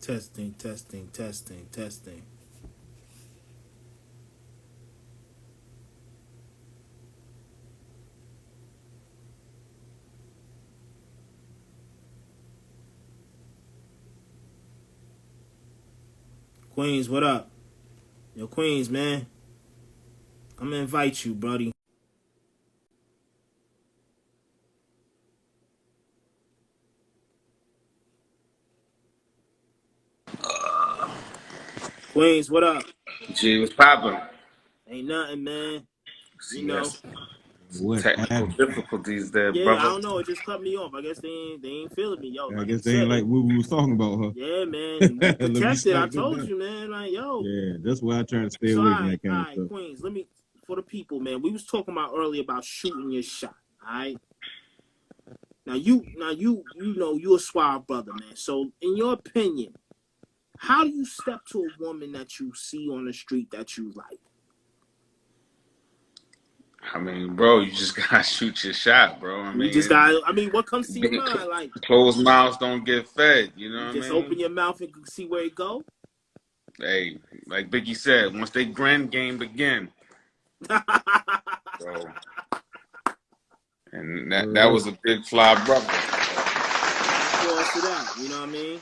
Testing, testing, testing, testing. Queens, what up? Yo, Queens, man. I'm gonna invite you, buddy. Queens, what up? Gee, what's poppin'? Ain't nothing, man. You See, know. that's What technical happened? difficulties there, Yeah, I brother. don't know. It just cut me off. I guess they ain't feeling me, yo. I Like you guess they ain't said, like they. what we was talking about, huh? Yeah, man. We Let me protected. I snipe them told down. you, man. Like, yo. Yeah, that's why I try to stay So, away from that kind all of right, stuff. Queens. Let me for the people, man. We was talking about earlier about shooting your shot. All right. Now you know you're a suave brother, man. So, in your opinion, how do you step to a woman that you see on the street that you like? I mean, bro, you just gotta shoot your shot, bro. I You mean, just got. I mean, what comes to your being mind? Like closed mouths don't get fed. You know you what I just open mean? your mouth and see where it go. Hey, like Biggie said, once they grin, game begin. So, and that Right. was a big fly brother. Applause to that. You know what I mean?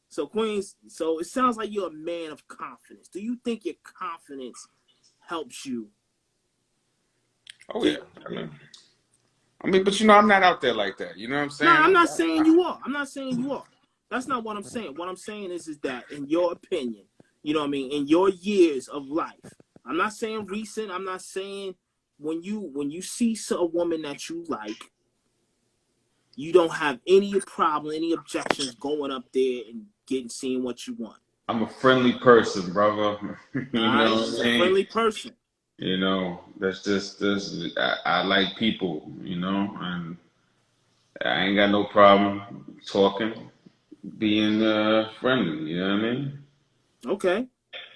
So Queens. So it sounds like you're a man of confidence. Do you think your confidence helps you Oh yeah. get? But you know, I'm not out there like that. You know what I'm No, saying? I'm not saying you are. I'm not saying you are. That's not what I'm saying. What I'm saying is that in your opinion, you know what I mean, in your years of life, I'm not saying recent. I'm not saying when you see a woman that you like, you don't have any problem, any objections going up there and seeing what you want. I'm a friendly person, brother. All You know right, what you're I a mean? friendly person. You know, that's just this. I like people, you know, and I ain't got no problem talking, being friendly. You know what I mean? Okay,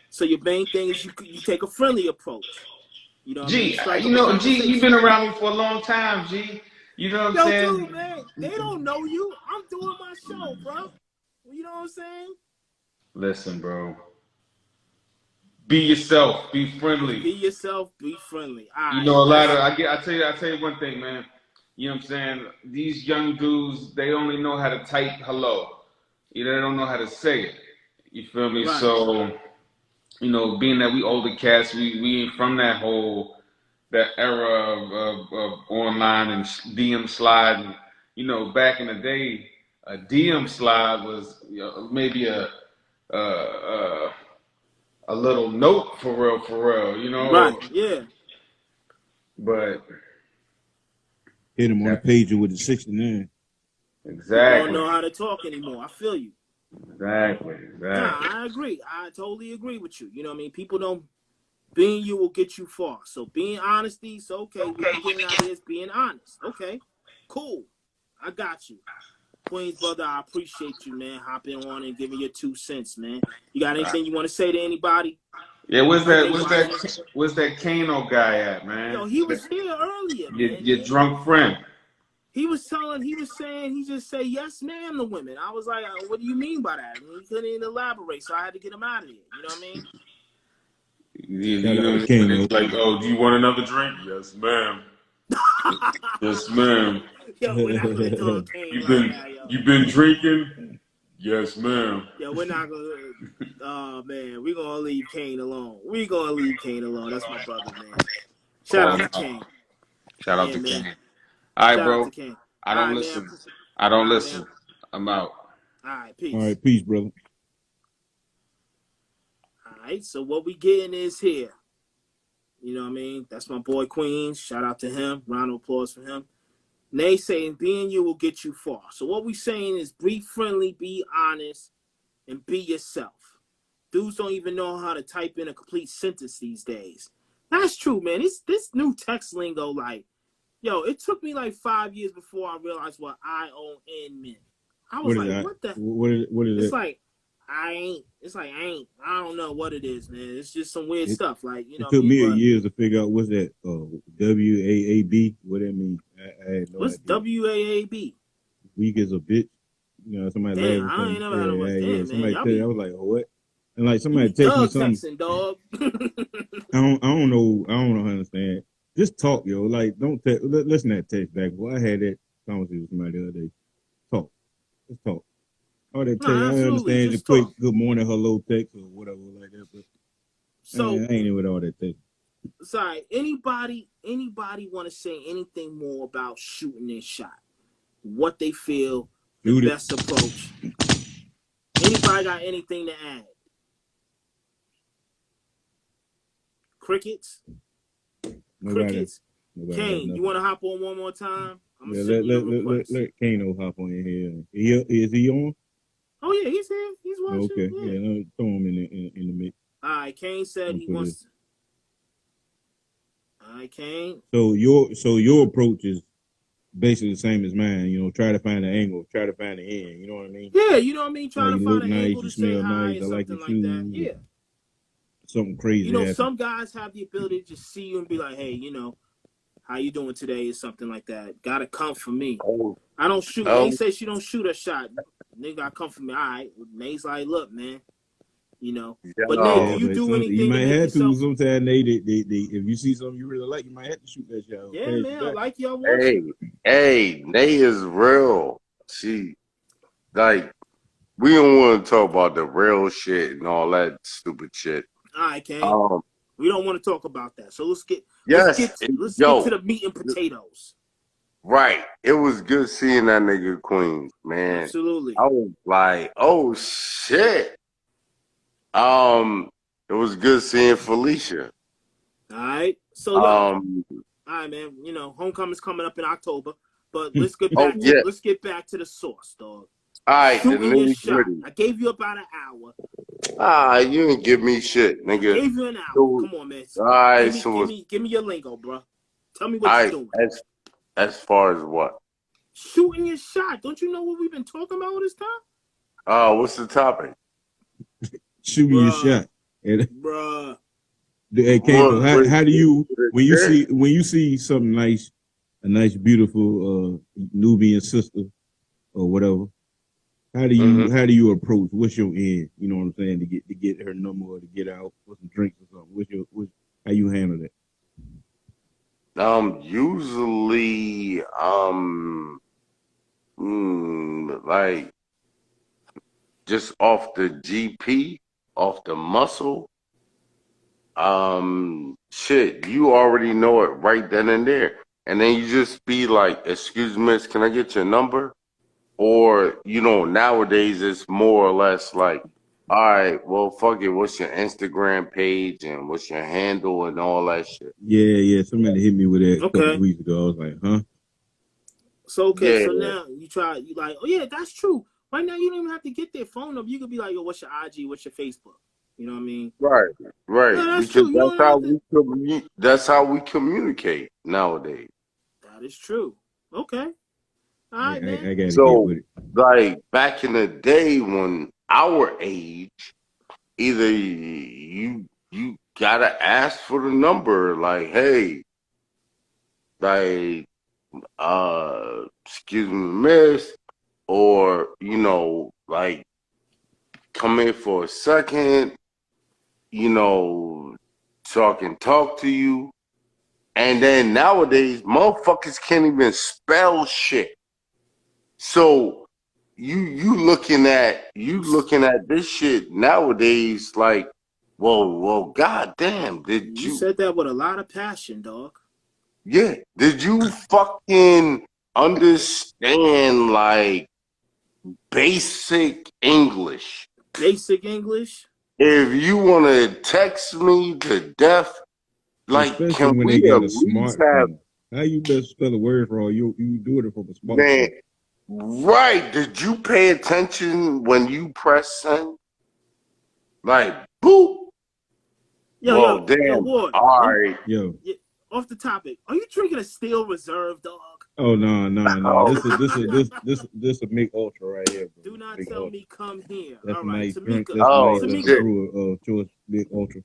so your main thing is you take a friendly approach. You know what I mean? You G, strike you up a know, G, you've conversation. been around me for a long time, G. You know what I'm Yo, dude, saying? man, they don't know you. I'm doing my show, bro. You know what I'm saying? Listen, bro. Be yourself. Be friendly. Be yourself. Be friendly. All You right. know, a lot That's of I tell you one thing, man. You know what I'm saying? These young dudes, they only know how to type hello. You know, they don't know how to say it. You feel me? right. So, you know, being that we older cats, we ain't from that era of online and DM slide. And, you know, back in the day, a DM slide was maybe a a little note for real. You know, Right. Yeah. but Hit him on the that pager with the 69. People don't exactly, know how to talk anymore. I feel you. Nah, exactly. I agree. I totally agree with you. You know what I mean? People don't. Being you will get you far. So being honesty. So okay, we be getting out here as being honest. Okay. Cool. I got you. Queens brother, I appreciate you, man, hopping on and giving your 2 cents, man. You got anything you want to say to anybody? Yeah, If they watching? where's that Kano guy at, man? Yo, he was here earlier, man. Your drunk friend. He was saying, he just say yes, ma'am, to women. I was like, what do you mean by that? And he couldn't even elaborate, so I had to get him out of here. You know what I mean? Shout You out to know, when Kano. it's like, oh, do you want another drink? Yes, ma'am. Yes, ma'am. Yo, we're not gonna do a Kane You like been that, yo. you been drinking? Yes, ma'am. Yo, we're not gonna. Oh man, we're gonna leave Kane alone. We're gonna leave Kane alone. That's my brother, man. Shout Oh out no. to Kane. Shout out Yeah, to man. King. All right, Shout out to bro. Kane. I All don't right, man. listen. I All don't right, man. listen. I'm out. All right, All peace. right, peace, brother. All right, so what we getting is here. You know what I mean? That's my boy Queens. Shout out to him. Round of applause for him. Nay saying being you will get you far. So what we saying is be friendly, be honest, and be yourself. Dudes don't even know how to type in a complete sentence these days. That's true, man. This new text lingo, like, yo, it took me like 5 years before I realized what ION meant. I was What is like, that? what the? What is It's that? like I ain't. It's like I ain't. I don't know what it is, man. It's just some weird It stuff, like you know it what I took mean. me a But years to figure out what's that. WAAB. What that mean? I had no what's idea. WAAB? Weak as a bitch. You know, somebody Damn, laughing I ain't something. never had no much. Yeah. Damn, man, Somebody y'all tell you, I be was like, oh, what? And like you somebody be text me thug something. texting, dog. I don't know. I don't know how to understand. Just talk, yo. Like, don't text. Listen to that text back. Boy, I had that conversation with somebody the other day. Talk. Just talk. All that No, text. I absolutely, understand the just quick talk. good morning, hello text or whatever like that. But So, I ain't in with all that text. sorry, anybody want to say anything more about shooting their shot? What they feel the Shoot it. best approach? Anybody got anything to add? Crickets? Nobody got Kane, you nothing. want to hop on one more time? I'm Yeah, gonna send you the request. let Kano hop on in here. Is he on? Oh yeah, he's here. He's watching. Okay. Yeah. Yeah, no, throw him in the mix. All right. Kane said he Put it. wants. All right, Kane. So your approach is basically the same as mine. You know, try to find the angle, try to find the end. You know what I mean? Yeah, you know what I mean. Try Like to you find look an nice, angle you to say smell hi nice. or I like something your like that. shoes. Yeah. Something crazy You know, happen. some guys have the ability to just see you and be like, "Hey, you know, how you doing today?" or something like that. Gotta come for me. I don't shoot. Nate says she don't shoot a shot. Nigga gotta come for me. All right. Nate's like, look, man. You know. But Nate, do Yeah, you but do you anything to might make have to yourself? sometime. They if you see something you really like, you might have to shoot that shot. Yeah, Pass man. it I back. like you. I want you. Hey, Nay is real. She like we don't want to talk about the real shit and all that stupid shit. All right, Kane. Um, We don't want to talk about that. So let's get yes, to the meat and potatoes. right. It was good seeing that nigga Queens, man. Absolutely. I was like, oh shit. It was good seeing Felicia. All right. So look, all Um, right, man. You know, homecoming's coming up in October, but let's get oh back to yeah. the source, dog. All right, the Shooting your nitty shot. gritty. I gave you about an hour. You didn't give me shit, I nigga. gave you an hour. So, Come on, man. all right, Give me your lingo, bro. Tell me all what you're right, doing. as far as what? Shooting your shot. Don't you know what we've been talking about all this time? What's the topic? Shooting your shot. Bruh. Hey, Kano, how do you when you see something nice, a nice beautiful Nubian sister or whatever? How do you approach? What's your end? You know what I'm saying, to get her number or to get out for some drinks or something. How you handle that? Usually, like just off the GP, off the muscle. Shit, you already know it right then and there. And then you just be like, excuse me, miss, can I get your number? Or, nowadays it's more or less like, all right, well, fuck it, what's your Instagram page and what's your handle and all that shit? Yeah. Somebody hit me with that a couple Okay. of weeks ago. I was like, huh? So Yeah. so now you like, oh yeah, that's true. Right now you don't even have to get their phone number. You could be like, yo, what's your IG? What's your Facebook? You know what I mean? Right. Yeah, that's Because true. You don't have to. that's how we communicate nowadays. That is true. Okay. All right, man. I gotta get So, with it. like back in the day when our age, either you gotta ask for the number, like, hey, like, excuse me, miss, or like, come in for a second, so I can talk to you. And then nowadays, motherfuckers can't even spell shit. So you looking at this shit nowadays like, well, goddamn, You said that with a lot of passion, dog. Yeah, did you fucking understand like basic English? Basic English. If you want to text me to death, like, especially can when we they got at a least have, smartphone. How you best spell a word wrong? You do it from a smartphone. man, right? Did you pay attention when you press send? Like, boop. Yo, damn. Ward. All right. Yo. Off the topic. Are you drinking a Steel Reserve, dog? Oh no. Oh. This a Mick Ultra right here, bro. Do not Big tell Ultra. me come here. That's All a right, nice Tamika. drink. That's Oh, nice. shit. Choice Big Ultra.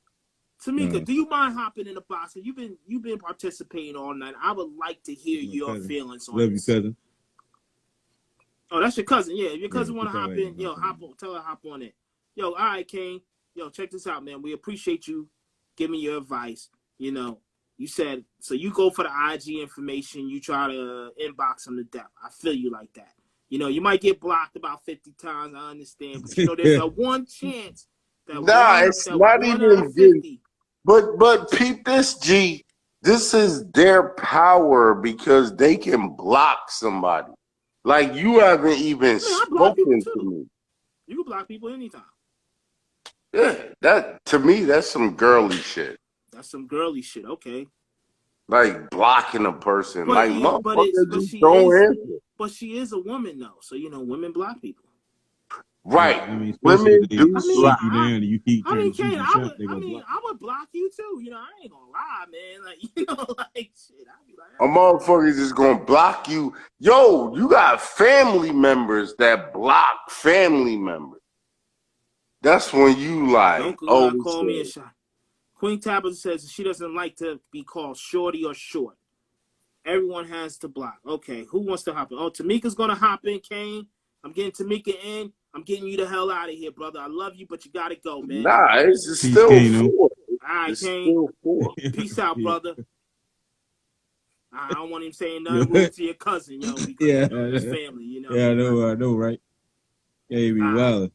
Tamika, do you mind hopping in the box? You've been participating all night. I would like to hear your feelings on Love this. you, cousin. Oh, that's your cousin. Yeah, if your Yeah, cousin want to put hop your in, ass yo, on. hop on. Tell her hop on it. Yo, all right, Kane. Yo, check this out, man. We appreciate you giving your advice. You know, you said, so you go for the IG information. You try to inbox them to death. I feel you like that. You know, you might get blocked about 50 times. I understand. But, you know, there's that one chance. Nah, it's not one out even of 50. But peep this, G. This is their power because they can block somebody. Like you haven't even I mean, I block people spoken to too. me. You can block people anytime. Yeah, that to me, that's some girly shit. That's some girly shit. Okay. Like blocking a person. But Like you know, motherfucker, just don't answer. but she is a woman though. So you know, women block people. Right. I mean, especially Women if they do I shoot mean, block. you down and you keep trying to shoot Kane, your shot, they gonna block. I would block you too. You know, I ain't gonna lie, man. Like, you know, like shit. I'd be like, A motherfucker just gonna block you. Yo, you got family members that block family members. That's when you like, don't oh call me a shit. shot. Queen Tabitha says she doesn't like to be called shorty or short. Everyone has to block. Okay, who wants to hop in? Oh, Tamika's gonna hop in, Kane. I'm getting Tamika in. I'm getting you the hell out of here, brother. I love you, but you gotta go, man. Nah, it's Peace, still Kano. 4. All right, It's Kane. still 4. Peace out, Yeah. brother. I don't want him saying nothing rude to your cousin, yo, because Yeah. you know it's family, you know. Yeah, I know, right? Hey, be wild.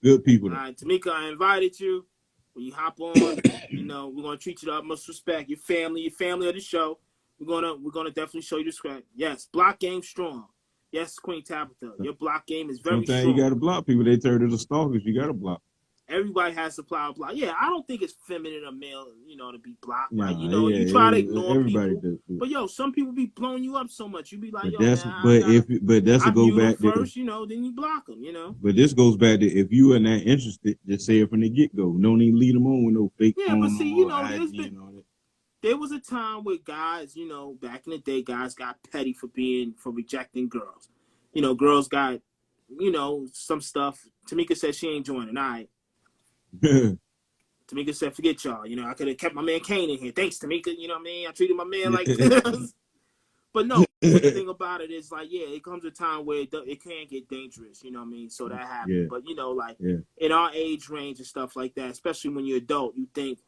Good people. All right, Tamika, I invited you. When you hop on, you know, we're gonna treat you with utmost respect. Your family of the show. We're gonna definitely show you the script. Yes, block game strong. Yes, Queen Tabitha, your block game is very Sometimes strong. you gotta block people. They turn to the stalkers. You gotta block. Everybody has to block. Yeah, I don't think it's feminine or male, you know, to be blocked, right? Nah, You know, yeah, you try to ignore everybody people, does. but yo, some people be blowing you up so much. You be like, But yo, that's man, but that's I a go view them back to first, you know, then you block them, you know. But this goes back to if you are not interested, just say it from the get go. Don't even lead them on with no fake Yeah, phone but see, you know, IG and all that. there was a time where guys, you know, back in the day, guys got petty for rejecting girls. You know, girls got, you know, some stuff. Tamika said she ain't joining. All right. Tamika said, forget y'all. You know, I could have kept my man Kane in here. Thanks, Tamika. You know what I mean? I treated my man like this. But no, the thing about it is like, yeah, it comes a time where it can get dangerous. You know what I mean? So that happens. Yeah. But, you know, like Yeah. in our age range and stuff like that, especially when you're adult, you think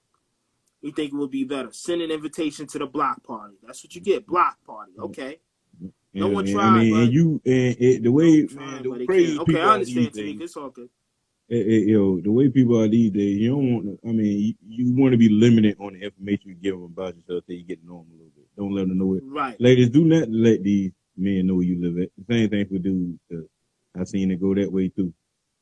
it would be better. Send an invitation to the block party. That's what you get. Block party. Okay. No one tried. I mean, but and you and the way man, but the it crazy can't. Okay, people I are these understand, days. Tamika. It's all good. Yo, the way people are these days, you don't want to. I mean, you want to be limited on the information you give them about yourself till you get to know them a little bit. Don't let them know it. Right. Ladies, do not let these men know where you live at. The same thing for dudes. I seen it go that way too.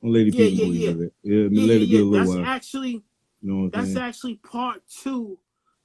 Don't let these people know where you live at. Let it be a little while. Actually, you know what I'm saying? actually part 2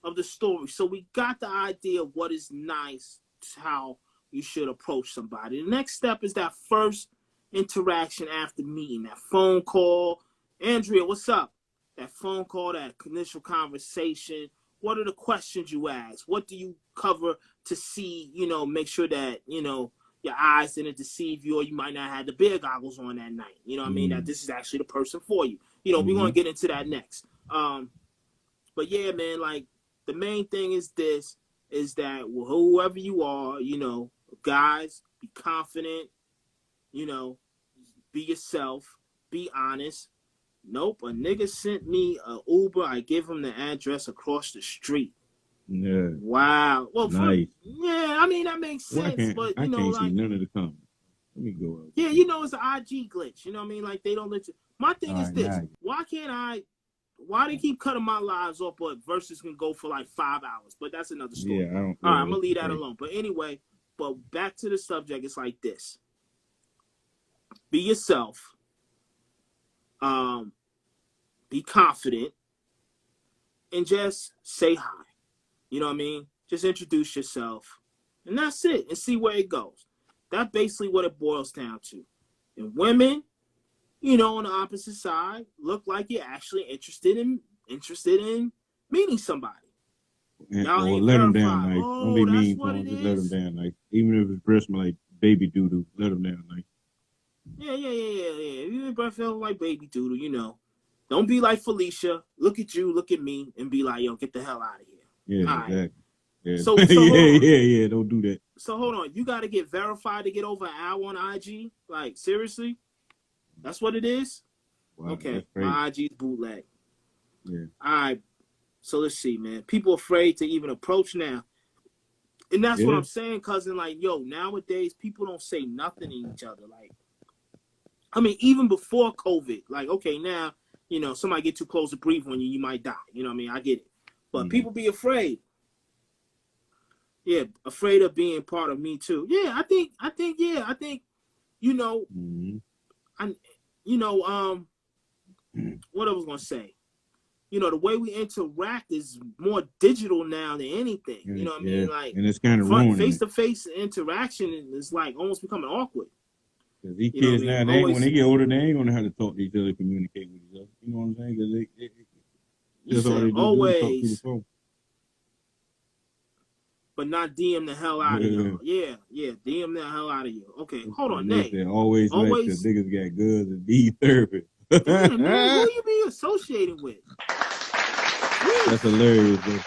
of the story. So we got the idea of what is nice, how you should approach somebody. The next step is that first interaction after meeting, that phone call. Andrea, what's up? That phone call, that initial conversation. What are the questions you ask? What do you cover to see, you know, make sure that, you know, your eyes didn't deceive you, or you might not have the beer goggles on that night. You know what I mean? That this is actually the person for you. You know, we're going to get into that next. But yeah, man, like the main thing is that whoever you are, you know, guys, be confident, you know, be yourself, be honest. Nope, a nigga sent me a Uber. I give him the address across the street. Yeah. Wow. Well, nice. Yeah, I mean that makes sense, but you know, I can't like, see none of the comments. Let me go out. Yeah, you know, it's an IG glitch. You know what I mean? Like they don't let you. My thing is this: why they keep cutting my lives off, but verses can go for like 5 hours? But that's another story. Yeah, I don't. All right, I'm gonna leave that alone. But anyway, back to the subject. It's like this: be yourself. Be confident, and just say hi. You know what I mean? Just introduce yourself, and that's it. And see where it goes. That's basically what it boils down to. And women, you know, on the opposite side, look like you're actually interested in meeting somebody. Or let them down nice. Don't be mean to them. Just let them down nice. Even if his breath smell like baby doo-doo, let them down nice. Yeah. Even if breath smell like baby doo-doo, you know. Don't be like Felicia. Look at you, look at me, and be like, yo, get the hell out of here. Yeah, exactly. Yeah, So yeah. Don't do that. So hold on. You got to get verified to get over an hour on IG? Like, seriously? That's what it is? Wow, Okay. My IG's bootleg. Yeah. All right. So let's see, man. People afraid to even approach now. And that's what I'm saying, cousin. Like, yo, nowadays, people don't say nothing to each other. Like, I mean, even before COVID, like, okay, now, you know, somebody get too close to breathe on you, you might die. You know what I mean? I get it. But people be afraid. Yeah, afraid of being part of Me Too. Yeah, I think, you know, what I was gonna say. You know, the way we interact is more digital now than anything. You know what I mean? Like, and it's kind of face-to-face interaction is like almost becoming awkward. Because these kids now, when they get older, they ain't gonna have to talk to each other, communicate with each other. You know what I'm saying? Because that's all they do, talk through the phone. But not DM the hell out of you. Yeah, DM the hell out of you. Okay, hold on, Nate. Always like the niggas got goods and need therapy. Damn, man, who you be associated with? That's hilarious, bro.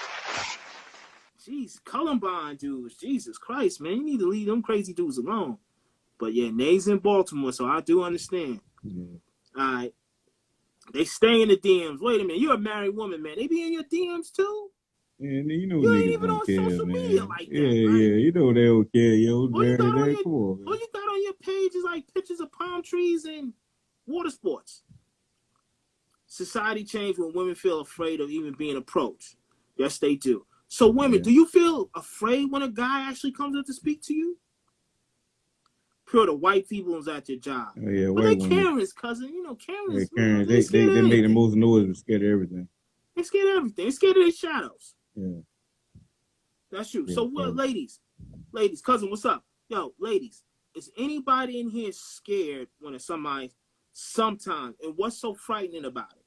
Jeez, Columbine dudes. Jesus Christ, man. You need to leave them crazy dudes alone. But yeah, Nate's in Baltimore, so I do understand. Yeah. All right. They stay in the DMs. Wait a minute. You're a married woman, man. They be in your DMs too? Yeah, you know you ain't even on social media like that. Yeah, right? You know they don't care. Yo, all you got on your page is like pictures of palm trees and water sports. Society changed when women feel afraid of even being approached. Yes, they do. So women, do you feel afraid when a guy actually comes up to speak to you? Pure the white people is at your job. Oh, yeah, but they Karens, cousin. You know, Karens. Yeah, Karen, they make the most noise and scared of everything. They scared of everything. They scared of their shadows. Yeah. That's true. Yeah, so what, ladies, cousin, what's up? Yo, ladies, is anybody in here scared when it's somebody sometime? And what's so frightening about it?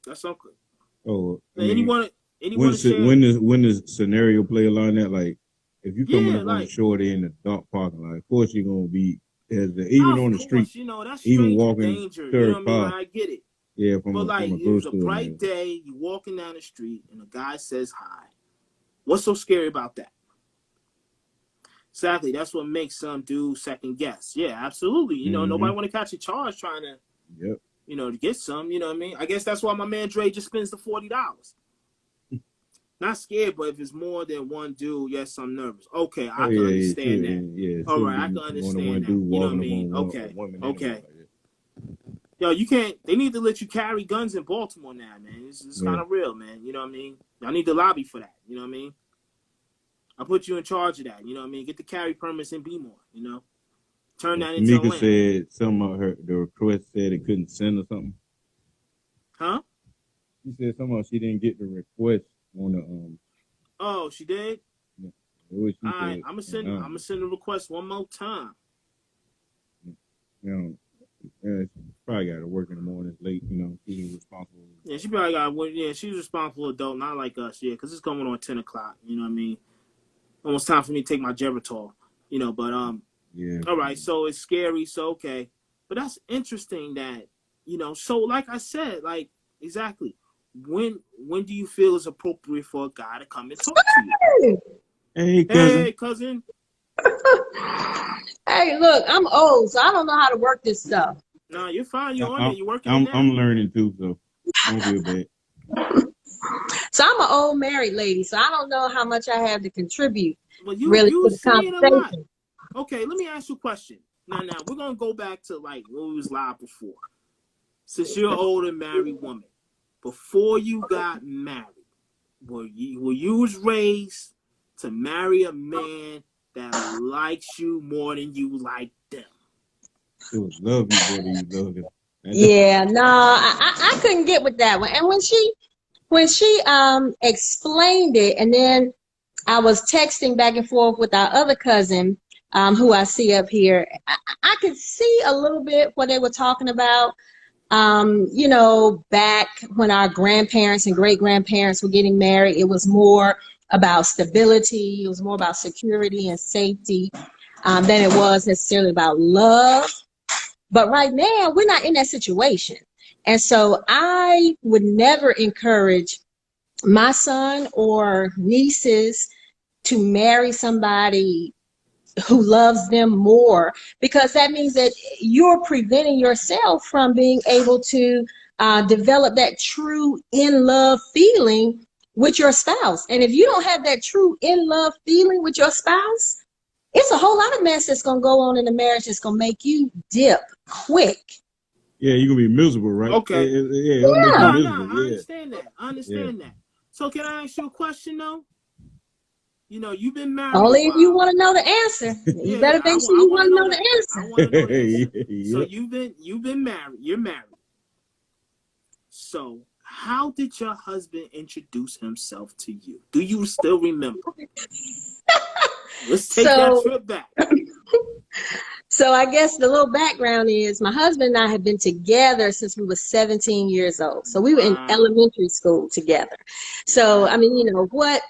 That's something. Oh, anyone when the scenario play along that, like if you coming up on the shore, they in the dark parking lot, of course you're gonna be even on the street, you know, that's even walking danger. You know what I mean? I get it. Yeah, but like it was a bright day, you walking down the street and a guy says hi. What's so scary about that? Exactly, that's what makes some dudes second guess. Yeah, absolutely. You know, nobody want to catch a charge trying to, you know, to get some. You know what I mean? I guess that's why my man Dre just spends the $40. Not scared, but if it's more than one dude, yes, I'm nervous. Okay, I can understand that. Yeah, all right, I can understand that. You know what I mean? Okay. Yo, you can't. They need to let you carry guns in Baltimore now, man. It's kind of real, man. You know what I mean? Y'all need to lobby for that. You know what I mean? I'll put you in charge of that. You know what I mean? Get the carry permits and be more. You know, turn that into. Mika said some of the request said it couldn't send or something. Huh? She said somehow she didn't get the request on the Oh, she did. Yeah. All right, I'm gonna send a request one more time. You know, she probably got to work in the morning late. You know, she's responsible. Yeah, she probably got. Yeah, she's responsible adult, not like us. Yeah, because it's coming on 10 o'clock. You know what I mean? Almost time for me to take my Geritol. You know, but yeah. All right, so it's scary. So okay, but that's interesting. That you know. So like I said, like exactly. When do you feel it's appropriate for a guy to come and talk to you? Hey, cousin. Hey, look, I'm old, so I don't know how to work this stuff. No, you're fine. You're on it. You're working. I'm learning too, so don't feel bad. So I'm an old married lady, so I don't know how much I have to contribute. Well, you to the saying a lot. Okay, let me ask you a question. Now, we're gonna go back to like when we was live before. Since you're an older married woman. Before you got married, were you was raised to marry a man that likes you more than you like them? It was love you more than you loved him. Yeah, no, I couldn't get with that one. And when she explained it, and then I was texting back and forth with our other cousin, who I see up here, I could see a little bit what they were talking about. You know, back when our grandparents and great-grandparents were getting married, it was more about stability. It was more about security and safety than it was necessarily about love. But right now, we're not in that situation. And so I would never encourage my son or nieces to marry somebody who loves them more, because that means that you're preventing yourself from being able to develop that true in love feeling with your spouse. And if you don't have that true in love feeling with your spouse, it's a whole lot of mess that's going to go on in the marriage that's going to make you dip quick. Yeah, you're going to be miserable, right? Okay. Yeah, it'll make you No, miserable. I understand that. I understand that. So can I ask you a question, though? You know, you've been married. Only if you want to know the answer. You better make sure you want to know the answer. I want to know the answer. So you've been married. You're married. So how did your husband introduce himself to you? Do you still remember? Let's take that trip back. So I guess the little background is my husband and I have been together since we were 17 years old. So we were in elementary school together. So, I mean, you know, what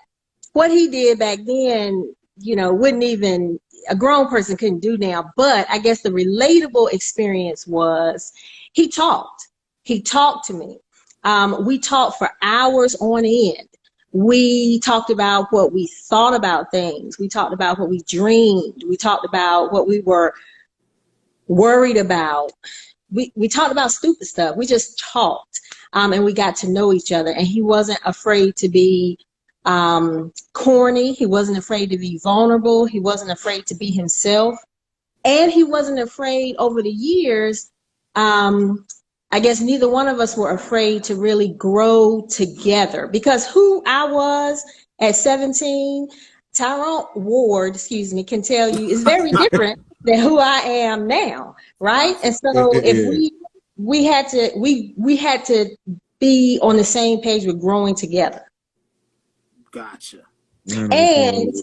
he did back then, you know, wouldn't even a grown person couldn't do now. But I guess the relatable experience was he talked. He talked to me. We talked for hours on end. We talked about what we thought about things. We talked about what we dreamed. We talked about what we were worried about. We talked about stupid stuff. We just talked, and we got to know each other. And he wasn't afraid to be corny. He wasn't afraid to be vulnerable. He wasn't afraid to be himself. And he wasn't afraid over the years. I guess neither one of us were afraid to really grow together, because who I was at 17, Tyrone Ward, can tell you is very different than who I am now, right? And so if we had to be on the same page with growing together. Gotcha. And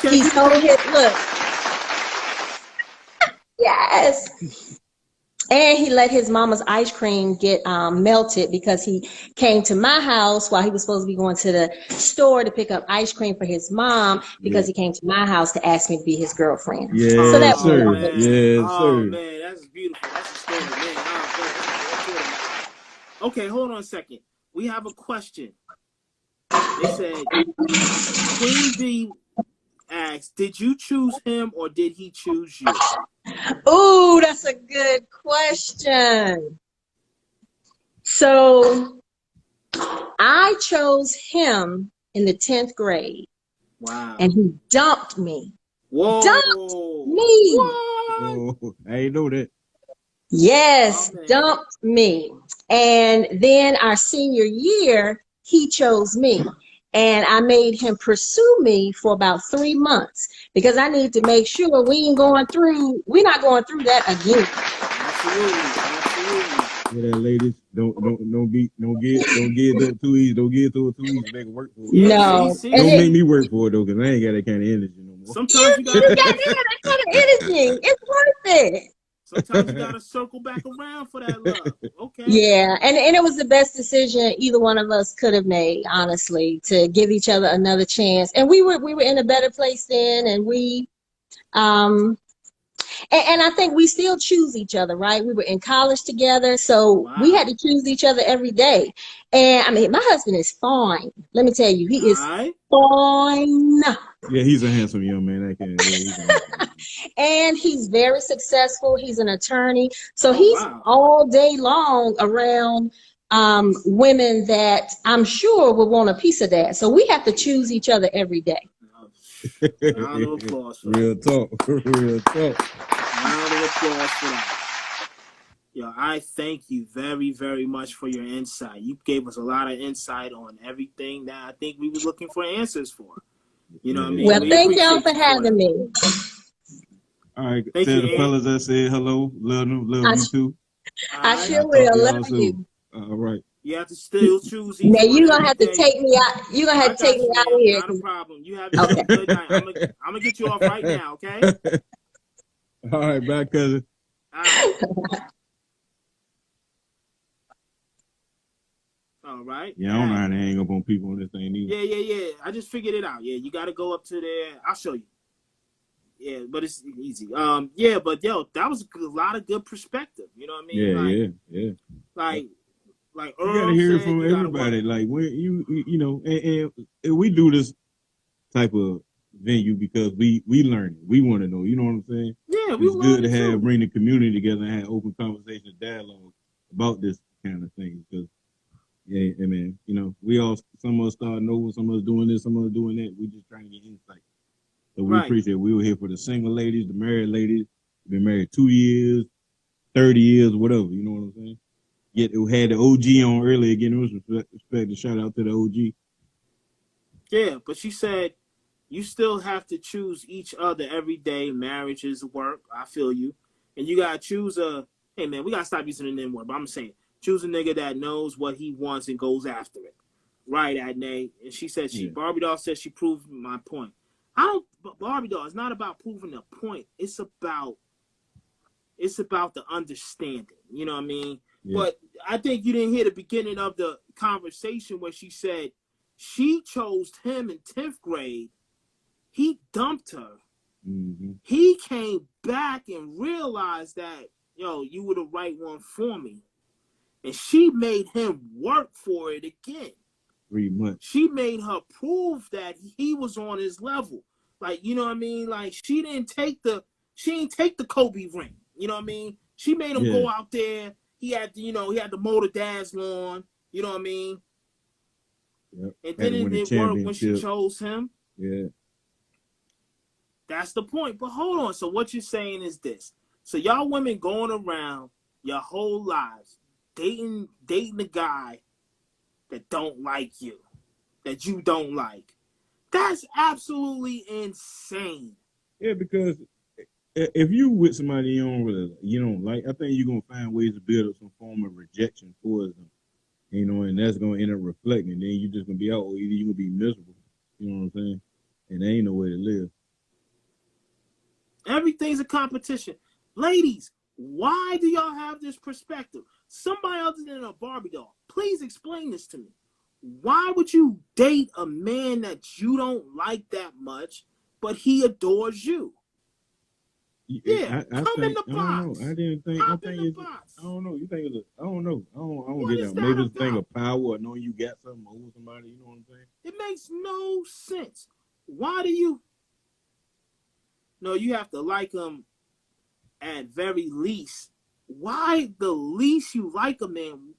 he told his yes. And he let his mama's ice cream get melted because he came to my house while he was supposed to be going to the store to pick up ice cream for his mom, because he came to my house to ask me to be his girlfriend. Yeah, so that sir. Oh, man, that's beautiful. That's a story, man. Okay, hold on a second. We have a question. They said, Queen B asked, did you choose him or did he choose you? Ooh, that's a good question. So I chose him in the 10th grade. Wow. And he dumped me. Whoa. Dumped me. Oh, I didn't know that. Yes, dumped me. And then our senior year, he chose me. And I made him pursue me for about 3 months, because I need to make sure we're not going through that again. Absolutely. Yeah, that ladies, don't get that too easy. Don't get too easy. Make it work for it. Yeah, no, don't make me work for it though, because I ain't got that kind of energy no more. Sometimes you got that kind of energy. It's worth it. Sometimes you gotta circle back around for that love. Okay. Yeah, and it was the best decision either one of us could have made, honestly, to give each other another chance. And we were in a better place then, and we and I think we still choose each other, right? We were in college together, so we had to choose each other every day. And I mean, my husband is fine. Let me tell you, he is fine. Yeah, he's a handsome young man. And he's very successful. He's an attorney. So he's all day long around women that I'm sure will want a piece of that. So we have to choose each other every day. Round of applause for Real talk. Real talk. Round of applause for that. Yo, I thank you very, very much for your insight. You gave us a lot of insight on everything that I think we were looking for answers for. You know what I mean? Well, thank y'all for having me. All right, tell the fellas I said hello. Love them. Love you too. I sure will. Love you. All right. You have to still choose each now one. You're gonna have to take me out. You're gonna have to take me out of here. Not a problem. You have a good night. I'm gonna get you off right now, okay? All right, bye, cousin. All right. All right. Yeah, I don't know how to hang up on people on this thing either. Yeah. I just figured it out. Yeah, you got to go up to there. I'll show you. Yeah, but it's easy. Yeah, but yo, that was a lot of good perspective. You know what I mean? Yeah. Like, Like You gotta Earl hear it said, from you gotta work. everybody. Like when you know, and we do this type of venue because we learn it. We want to know. You know what I'm saying? Yeah, we It's good learned to it too. bring the community together and have open conversation, dialogue about this kind of thing. Because yeah, man, you know, some of us starting over, some of us doing this, some of us doing that. We just trying to get insight. So we Right. appreciate it. We were here for the single ladies, the married ladies, been married 2 years, 30 years, whatever. You know what I'm saying? Yet we had the OG on earlier again. It was respect to shout out to the OG. Yeah, but she said you still have to choose each other every day. Marriage is work. I feel you. And you gotta choose hey man, we gotta stop using the N word, but I'm saying choose a nigga that knows what he wants and goes after it. Right, Adnay. And she said Barbie doll said she proved my point. Barbie doll, it's not about proving a point. It's about the understanding. You know what I mean? Yeah. But I think you didn't hear the beginning of the conversation where she said she chose him in 10th grade. He dumped her. Mm-hmm. He came back and realized that, you were the right one for me. And she made him work for it again. 3 months. She made her prove that he was on his level. Like, you know what I mean? Like, she didn't take the Kobe ring. You know what I mean? She made him go out there. He had to mow the dad's lawn. You know what I mean? Yep. And then it worked when she chose him. Yeah. That's the point. But hold on. So what you're saying is this. So y'all women going around your whole lives dating a guy that don't like you, that you don't like. That's absolutely insane. Yeah, because if you with somebody you don't like, I think you're gonna find ways to build up some form of rejection towards them. And that's gonna end up reflecting. And then you're just gonna be out, or either you're gonna be miserable. You know what I'm saying? And there ain't no way to live. Everything's a competition. Ladies, why do y'all have this perspective? Somebody other than a Barbie doll, please explain this to me. Why would you date a man that you don't like that much, but he adores you? Yeah, come in the box. I didn't think. I think it's. I don't know. You think it's? I don't know. I don't What get that. Maybe it's a thing of power, or knowing you got something over somebody. You know what I'm saying? It makes no sense. Why do you? No, you have to like him at very least. Why the least you like a man?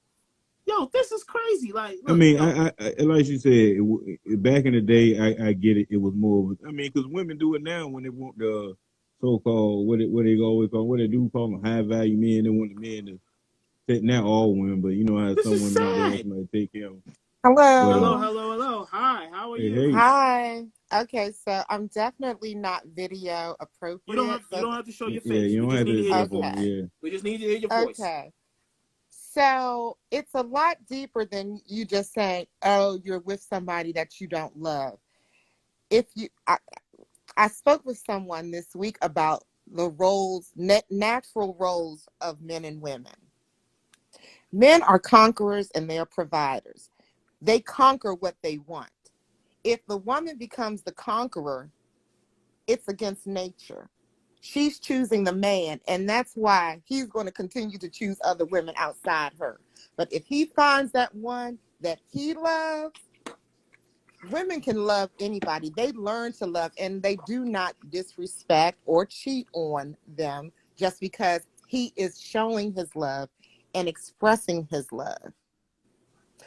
Yo, this is crazy. Like, look, I mean, I like you said, back in the day, I get it. It was more. I mean, because women do it now when they want the so-called what they always call them high value men. They want the men to not all women, but you know how some women out there somebody take care of them. Hello. Hello. Hi, how are you? Hey. Hi. Okay, so I'm definitely not video appropriate. You don't have to show your face. Yeah, you don't have to hear your voice. Yeah. We just need to hear your voice. Okay. So it's a lot deeper than you just saying, oh, you're with somebody that you don't love. I spoke with someone this week about the roles, natural roles of men and women. Men are conquerors and they are providers. They conquer what they want. If the woman becomes the conqueror, it's against nature. She's choosing the man, and that's why he's going to continue to choose other women outside her. But if he finds that one that he loves, women can love anybody. They learn to love, and they do not disrespect or cheat on them just because he is showing his love and expressing his love.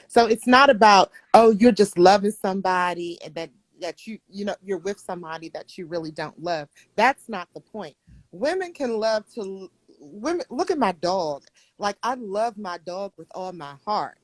So it's not about, oh, you're just loving somebody and that you're with somebody that you really don't love. That's not the point. Women can look at my dog. Like, I love my dog with all my heart.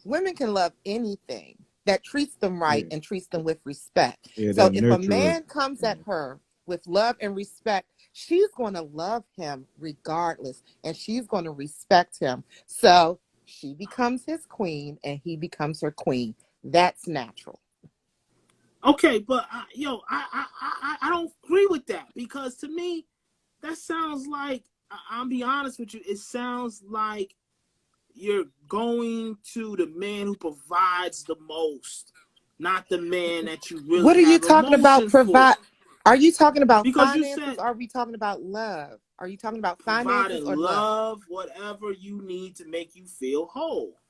Women can love anything that treats them right and treats them with respect. So if a man comes at her with love and respect, she's going to love him regardless, and she's going to respect him. So she becomes his queen and he becomes her queen. That's natural. Okay, but I don't agree with that, because to me, that sounds like, I'll be honest with you, it sounds like you're going to the man who provides the most, not the man that you really. What are you talking about? Provide? Are you talking about because finances? Or are we talking about love? Are you talking about finances or love? Whatever you need to make you feel whole.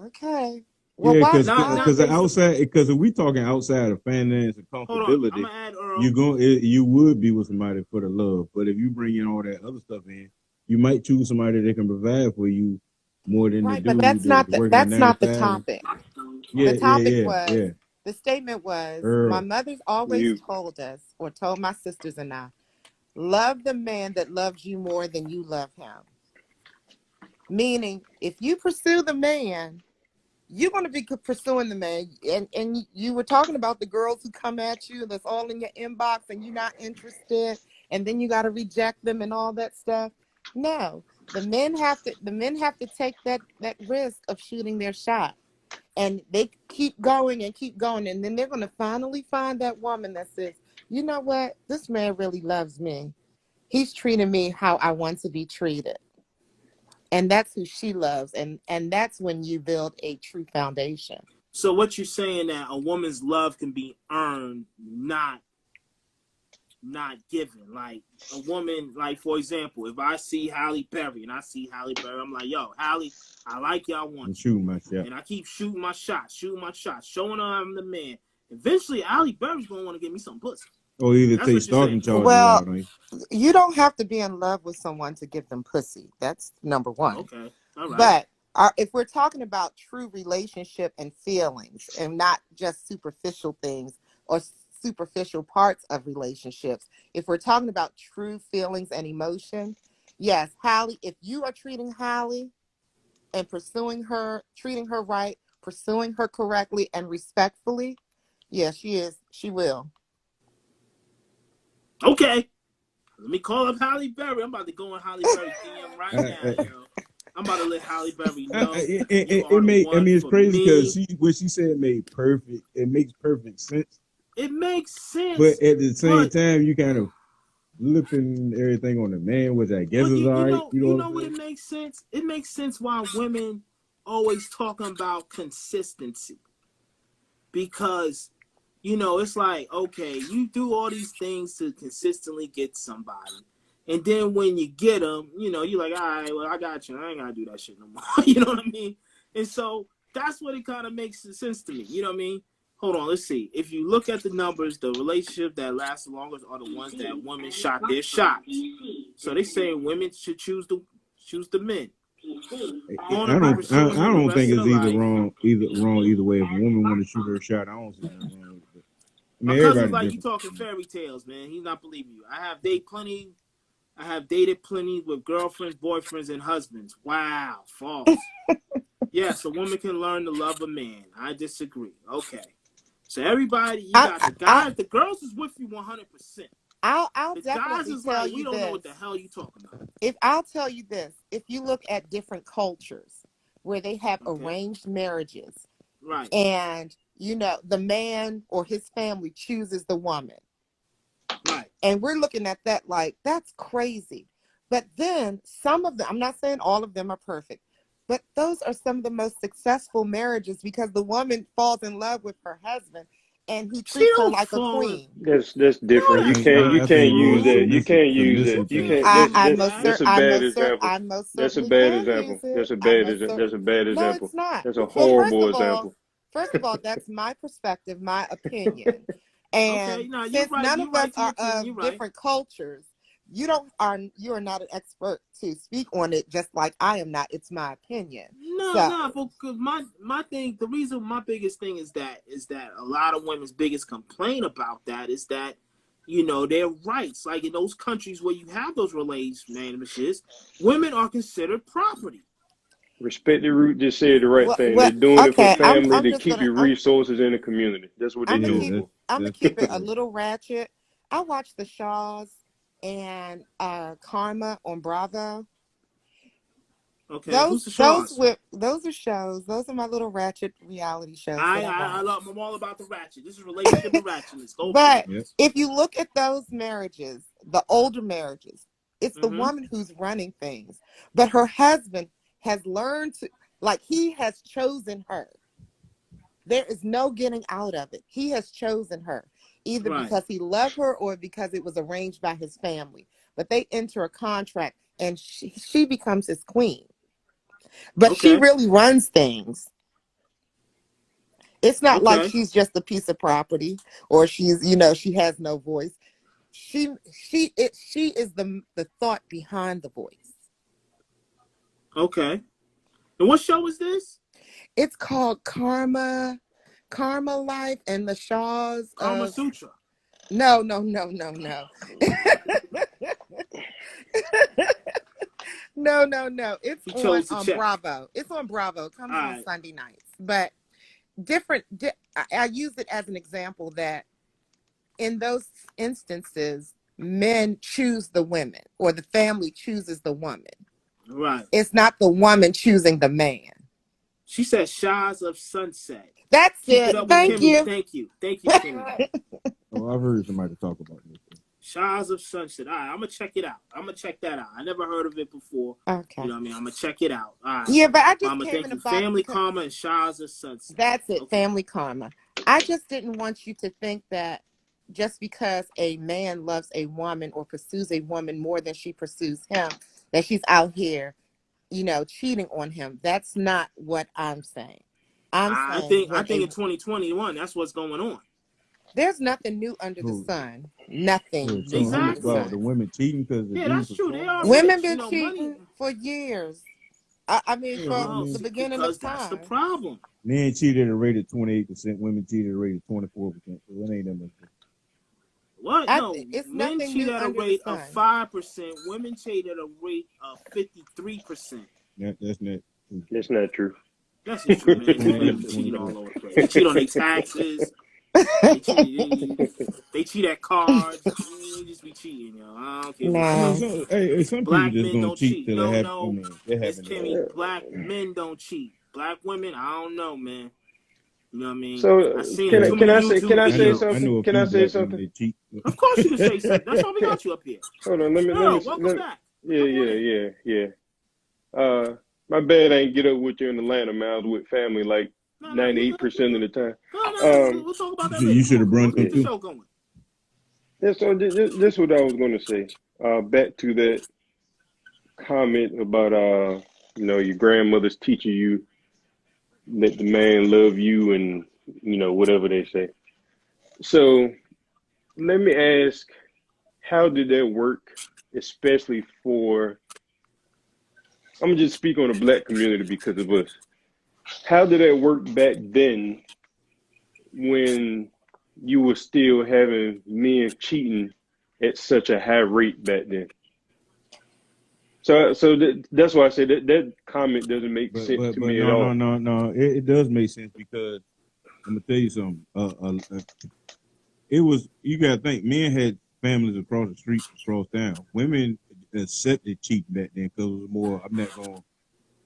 Okay. Well, Yeah, why? because Not Why? not the based. outside, because if we talking outside of finance and Hold on, I'm comfortability, gonna add Earl. you would be with somebody for the love. But if you bring in all that other stuff in, you might choose somebody that can provide for you more than the Right, but dude that's working a that's 9 to not the 5. topic. The Yeah, yeah, topic yeah, was, yeah. the statement was, my Earl. mother's always You told us, or told my sisters and I, love the man that loves you more than you love him. Meaning, if you pursue the man, you're going to be pursuing the man. And you were talking about the girls who come at you, that's all in your inbox, and you're not interested, and then you got to reject them and all that stuff. No, the men have to take that risk of shooting their shot. And they keep going and keep going. And then they're going to finally find that woman that says, you know what? This man really loves me. He's treating me how I want to be treated. And that's who she loves. And that's when you build a true foundation. So what you're saying that a woman's love can be earned, not given. Like a woman, like for example, if I see Halle Berry and I see Halle Berry, I'm like, yo, Halle, I like you, I want I'm you. shooting my shot. And I keep shooting my shots, showing her I'm the man. Eventually, Halle Berry's gonna want to give me some pussy. Or either That's take what you're stalking saying. charges Well, out on you. you don't have to be in love with someone to give them pussy. That's number one. Okay, all right. But if we're talking about true relationship and feelings and not just superficial things or superficial parts of relationships, if we're talking about true feelings and emotion, yes, Halle, if you are treating Halle and pursuing her, treating her right, pursuing her correctly and respectfully, yes, she will. Okay. Let me call up Halle Berry. I'm about to go on Halle Berry DM right now, yo. I'm about to let Halle Berry know you are the one it's for crazy because me. what she said made perfect. It makes perfect sense. It makes sense. But at the same But time, you kind of flipping everything on the man, which I guess but is all right. you You know know what what I'm it makes sense? It makes sense why women always talking about consistency. Because it's like, okay, you do all these things to consistently get somebody. And then when you get them, you're like, all right, well, I got you. I ain't got to do that shit no more. You know what I mean? And so that's what it kind of makes sense to me. You know what I mean? Hold on, let's see. If you look at the numbers, the relationship that lasts the longest are the ones that women shot their shots. So they say women should choose the men. I don't think it's either wrong either way. If a woman want to shoot her shot, I don't see nothing wrong with it. I My mean, cousin's everybody like, you different. talking fairy tales, man. He's not believing you. I have dated plenty with girlfriends, boyfriends, and husbands. Wow, false. Yes, a woman can learn to love a man. I disagree. Okay. So everybody, you got the guys, the girls is with you 100%. I'll The guys definitely is tell like, we you don't know this. what the hell you talking about. If I'll tell you this, if you look at different cultures where they have Okay. arranged marriages, Right. and the man or his family chooses the woman, Right. and we're looking at that like that's crazy. But then some of them, I'm not saying all of them are perfect, but those are some of the most successful marriages because the woman falls in love with her husband and he She treats her don't like a fall in. queen. that's No, different. You that's can't not you I can't think you use was that. true. You can't use submissive that. to You that. can't. Can't do that. That's a bad example. I most That's a certainly bad can example. use it. That's a I bad most that's a bad No, example. it's not. That's a Well, horrible example. first of all, that's my perspective, my opinion. Okay, And no, you're since right. none You're of us right to your are opinion. You're of right. different cultures, you are not an expert to speak on it, just like I am not. It's my opinion. No, because my thing, the reason my biggest thing is that a lot of women's biggest complaint about that is that their rights, like in those countries where you have those relationships, women are considered property. Respect the root just said the right thing. They're Well, doing it for okay. family I'm to just keep gonna. your resources in the community. That's what they're I'm gonna doing Yeah, it keep. for. I'm gonna that's keep it a little ratchet. I watched the Shaws and Karma on Bravo. Okay, who's the Shaws? Those are shows. Those are my little ratchet reality shows that I I watch. love. I'm all about the ratchet. This is relationship and ratchetness. Go for But it. yep. if you look at those marriages, the older marriages, it's the Mm-hmm. woman who's running things. But her husband has learned to, like, he has chosen her. There is no getting out of it. He has chosen her, either Right. because he loved her or because it was arranged by his family. But they enter a contract and she becomes his queen. But she Okay. really runs things. It's not like Okay. she's just a piece of property, or she's, you know, she has no voice. She is the thought behind the voice. Okay. And what show is this? It's called Karma Life and the Shaws Kama of Sutra. No. No. It's He chose to on check. Bravo. It's on Bravo. It comes All on right. Sunday nights. But I use it as an example that in those instances, men choose the women, or the family chooses the woman. Right. It's not the woman choosing the man. She said Shahs of Sunset. That's Keep it. it up with Thank Kimmy. you. Thank you. Thank you, Kimmy. Oh, I've heard somebody talk about this. Shahs of Sunset. All right, I'm gonna check it out. I'm gonna check that out. I never heard of it before. Okay. You know what I mean? I'm gonna check it out. All right. Yeah, but I just Mama, came thank in you. the box Family because Karma and Shahs of Sunset. that's it. Okay. Family karma. I just didn't want you to think that just because a man loves a woman or pursues a woman more than she pursues him, that she's out here, you know, cheating on him. That's not what I'm saying. I think in 2021 that's what's going on. There's nothing new under the sun. Nothing So new how under much the about sun. the women cheating because the Yeah, dudes that's are true. They strong? are Women rich. been You know, cheating money. for years. I mean, Yeah, from I mean, the beginning because of time. that's the problem. Men cheated at a rate of 28%. Women cheated at a rate of 24%. So it ain't that much. What? No, It's men nothing cheat new at a under the rate of sun. 5%. Women cheat at a rate of 53%. That's not. That's not true. That's just true, man. Women cheat all over the place. They cheat on their taxes. They cheat at cards. They just be cheating, yo. I don't care. I know No. some people Black just men don't don't cheat cheat. till No, they have. no. They Miss happen. Kimmy, black men don't cheat. Black women, I don't know, man. You know what I mean? So I seen can too many I YouTube say videos. something? a Can few I say black women something? that cheat. Of course you can say something. That's why we got you up here. Hold on, let me Welcome back. yeah. My bad I ain't get up with you in Atlanta, man. I was with family like 98% of the time. No, we'll talk about that later. You should have brung them Keep the too. show going. Yeah, so this is what I was going to say. Back to that comment about you know, your grandmother's teaching you let the man love you, and you know, whatever they say. So let me ask, how did that work, especially for, I'm gonna just speak on the black community because of us. How did that work back then when you were still having men cheating at such a high rate back then? So that's why I say that comment doesn't make sense to me at all. No. It does make sense because I'm gonna tell you something. It was, you gotta think, men had families across the street, across town. Women accepted cheating back then because it was more. I'm not gonna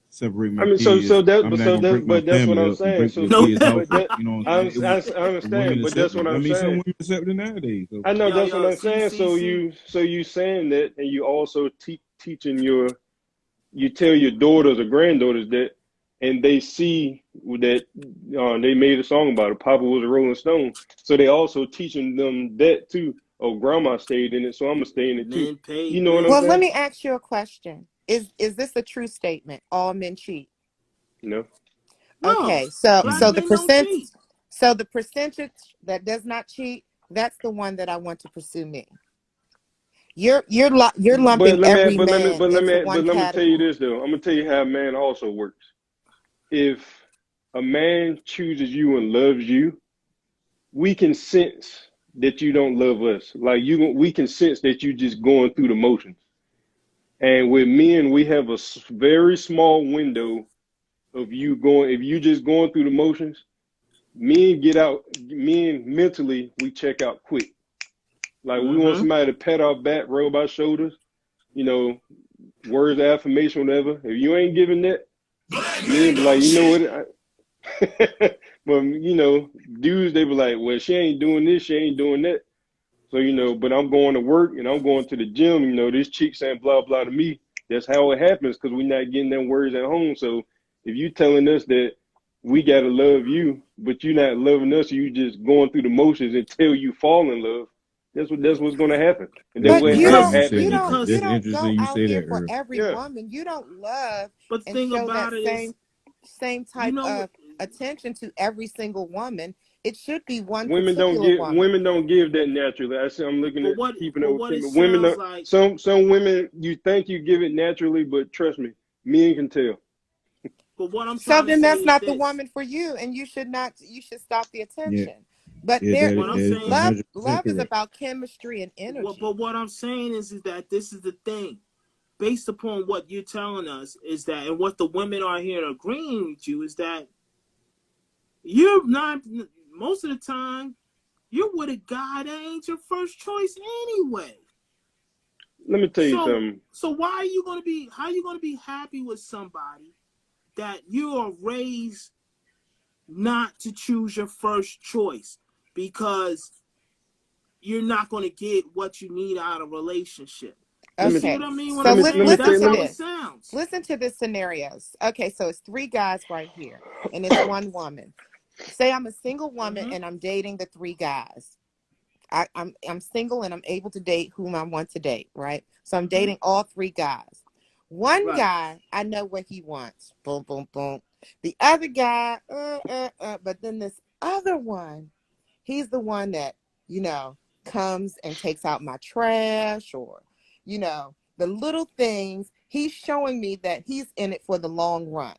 separate my kids. But that's what I'm saying. So, You know what I I'm saying? understand, but that's what I'm saying. Some women accept it nowadays. So. I know that's what I'm saying. So you saying that, and you also teaching you tell your daughters or granddaughters that, and they see that they made a song about it. Papa was a Rolling Stone, so they also teaching them that too. Oh, grandma stayed in it, so I'm gonna stay in it too. You know what I'm saying? Well, let me ask you a question. Is this a true statement? All men cheat? No. Okay, so the percentage that does not cheat, that's the one that I want to pursue me. You're lumping every man into one category. But let me tell you this though. I'm gonna tell you how a man also works. If a man chooses you and loves you, we can sense that you don't love us. Like we can sense that you just going through the motions. And with men, we have a very small window of you going. If you just going through the motions, men mentally, we check out quick. Like we want somebody to pat our back, rub our shoulders, you know, words of affirmation, whatever. If you ain't giving that, men be like, you know what? But you know, dudes, they be like, well, she ain't doing this, she ain't doing that. So, you know, but I'm going to work and I'm going to the gym, you know, this chick saying blah, blah to me. That's how it happens because we're not getting them words at home. So if you telling us that we got to love you, but you're not loving us, you just going through the motions until you fall in love, that's what's going to happen. And But you don't interesting go out here for every woman. You don't love but and show that same type of attention to every single woman. It should be one Women particular woman. don't give that naturally. I see. I'm looking But at what- keeping but up with what it women. Women sounds don't. like- Some women you think you give it naturally, but trust me, men can tell. But what I'm So trying to then say that's is not the this. woman for you, and you should not. You should stop the attention. But Yeah, What I'm saying- love 100% is correct. about chemistry and energy. But what I'm saying is that this is the thing. Based upon what you're telling us is that, and what the women are here agreeing with you is that you're not, most of the time, you're with a guy that ain't your first choice anyway. Let me tell you something. So why are you gonna be? How are you gonna be happy with somebody that you are raised not to choose your first choice because you're not gonna get what you need out of a relationship? You see Okay, what I mean? so What I'm saying? listen That's to how it this. sounds. Listen to the scenarios. Okay, so it's 3 guys right here, and it's 1 woman. Say I'm a single woman and I'm dating the 3 guys. I'm single and I'm able to date whom I want to date, right? So I'm dating all 3 guys. One Right. guy, I know what he wants. Boom, boom, boom. The other guy, but then this other one, he's the one that, comes and takes out my trash, or, the little things. He's showing me that he's in it for the long run.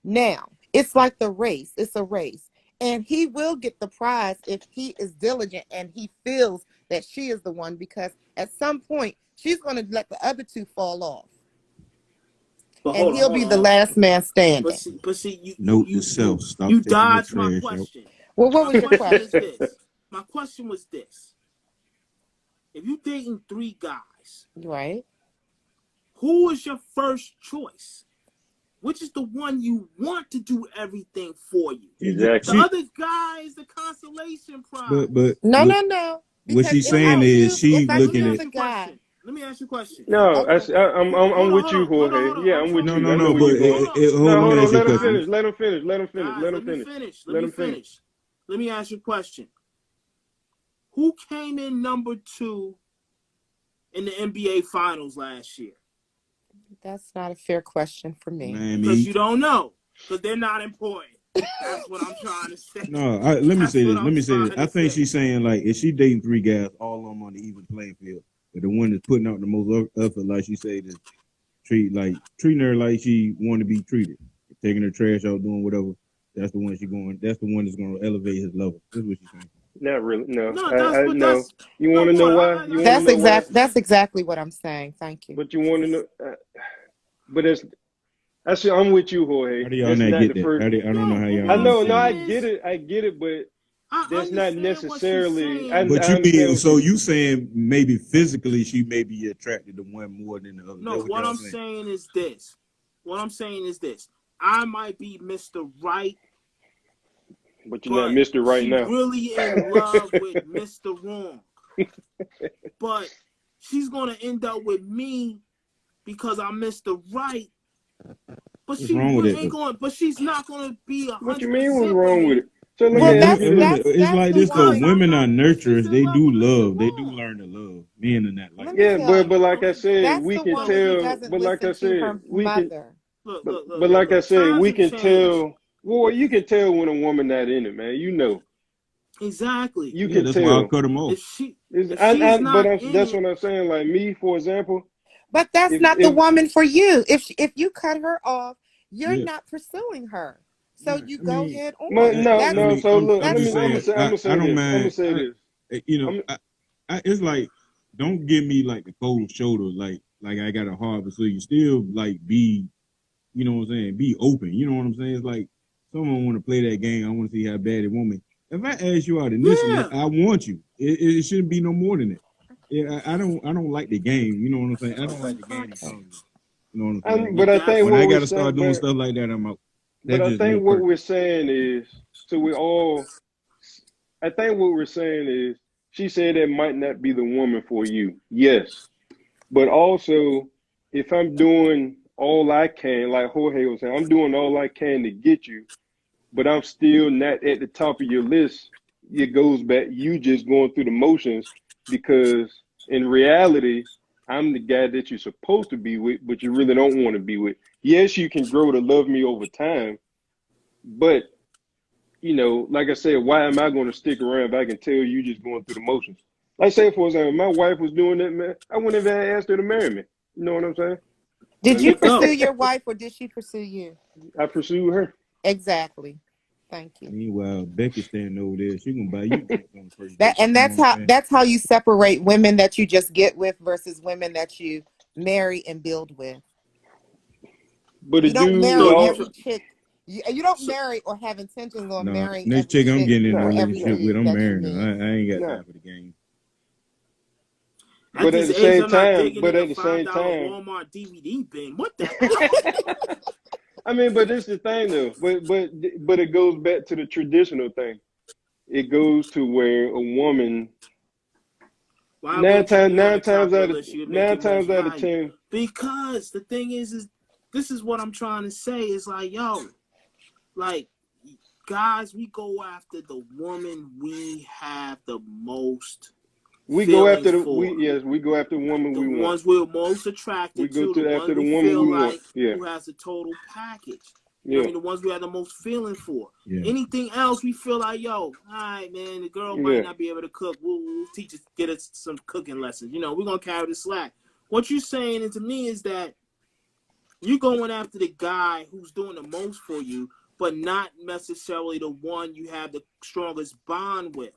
Now, it's like the race. It's a race. And he will get the prize if he is diligent and he feels that she is the one, because at some point she's going to let the other 2 fall off. But And he'll be the last man standing. But see, Note to self: stop you taking the dodged my trash out. question. Well, what My was your question is question? this. My question was this. If you're dating 3 guys, Right. who is your first choice? Which is the one you want to do everything for you? Exactly. The other guy is the consolation prize. But No. what Because she's if I saying is choose- she if I looking choose at. a guy. Let me ask you a question. No, Okay. I'm with you, hold Jorge. on. Yeah, I'm with No, you. no, I know no. where But you're going. hold No, on, hold let me on. ask you a Let him question. finish. Let him finish. Let him finish. Guys, Let him let me finish. finish. Let him finish. Let me ask you a question. Who came in number 2 in the NBA Finals last year? That's not a fair question for me. Because you don't know. Because they're not important. That's what I'm trying to say. No, let me say this. That's what Let me I'm say this. trying I to think say. she's saying, like, if she dating 3 guys, all of them on the even playing field, but the one that's putting out the most effort, like she said, is treating her like she want to be treated, taking her trash out, doing whatever. That's the one That's the one that's going to elevate his level. That's what she's saying. Not really. No. No, No. You want to know why? You want to know why? That's exactly what I'm saying. Thank you. But you want to know? But I'm with you, Jorge. How do y'all That's not not get the that? first. I don't know how y'all. I know. saying No, I is- get it. But I that's not understand what she's necessarily. saying. But I you understand mean, what so you saying maybe physically she may be attracted to one more than the other? No, That's what y'all I'm saying is this. I might be Mr. Right, but you're not but Mr. Right she's now. really in love with Mr. Wrong. But she's gonna end up with me because I'm Mr. Right. But What's wrong with it, ain't though? going. But she's not gonna be 100%. What you mean? What's wrong with it? So let Well, me ask you this. It's like this though. Because Women are I'm not- nurturers. she's in They love do with Mr. love. They do Wrong. learn to love. Men are not like Let that. me Yeah, tell but you. like I said, That's we the can one who tell. doesn't But like I listen to said, her we can. mother. Look, But like I said, times we have can changed. tell. Well, you can tell when a woman not in it, man. You know, Exactly. you Yeah, can that's why I tell. cut them off. If she's But not in that's it, what I'm saying. Like me, for example, But that's if not the woman for you. If you cut her off, you're Yeah. not pursuing her. So you I go mean, head on. no. So look, I'm let just me. I'm saying. gonna say I don't this. I'm gonna mind. say this. It's like, don't give me like the cold shoulder, like I got a heart, but so you still like be, you know what I'm saying, be open. You know what I'm saying? It's like someone want to play that game. I want to see how bad it want me. If I ask you out initially, Yeah. I want you. It shouldn't be no more than that. Yeah, I don't like the game. You know what I'm saying? I don't like the game. You know what I'm saying? But I think when what I we're got to start saying, doing stuff like that, I'm out. but That's I just think me what personally. we're saying is, so we all. I think what we're saying is, she said that might not be the woman for you. Yes, but also, if I'm doing all I can, like Jorge was saying, I'm doing all I can to get you, but I'm still not at the top of your list. It goes back, you just going through the motions, because in reality, I'm the guy that you're supposed to be with, but you really don't want to be with. Yes, you can grow to love me over time, But you know, like I said, why am I going to stick around if I can tell you just going through the motions? Like say for example, my wife was doing that, man, I wouldn't have asked her to marry me. You know what I'm saying? Did There you you pursue go. your wife or did she pursue you? I pursued her. Exactly. Thank you. Meanwhile, Becky standing over there, she gonna buy you drinks on the first That date. and You know what I'm saying? that's how you separate women that you just get with versus women that you marry and build with. But a You don't dude So marry you all every tr- chick. You don't so marry or have intentions on Nah, marrying next every chick I'm chick getting in a or nah, every relationship nah, with, dude I'm that you marrying her. meet. I ain't got nah. time for the game. at But at this the age, same I'm not time, digging but in a at the $5 same time, Walmart DVD bin. What the hell? I mean, but this is the thing though. But it goes back to the traditional thing. It goes to where a woman Why wouldn't you be on nine the top times of the out of list? You'd make nine it more times out of valuable. 10. Because the thing is this is what I'm trying to say. Is like, yo, like, guys, we go after the woman we have the most We go feelings after for. we go after the woman The we want. ones we're most We attracted go to, the to ones after the we woman feel we want. like Yeah, who has the total package. You know what I yeah, mean? The ones we have the most feeling for. Yeah. Anything else we feel like, yo, all right, man, the girl might yeah. not be able to cook. We'll teach us, get us some cooking lessons. You know, we're gonna carry the slack. What you're saying to me is that you're going after the guy who's doing the most for you, but not necessarily the one you have the strongest bond with.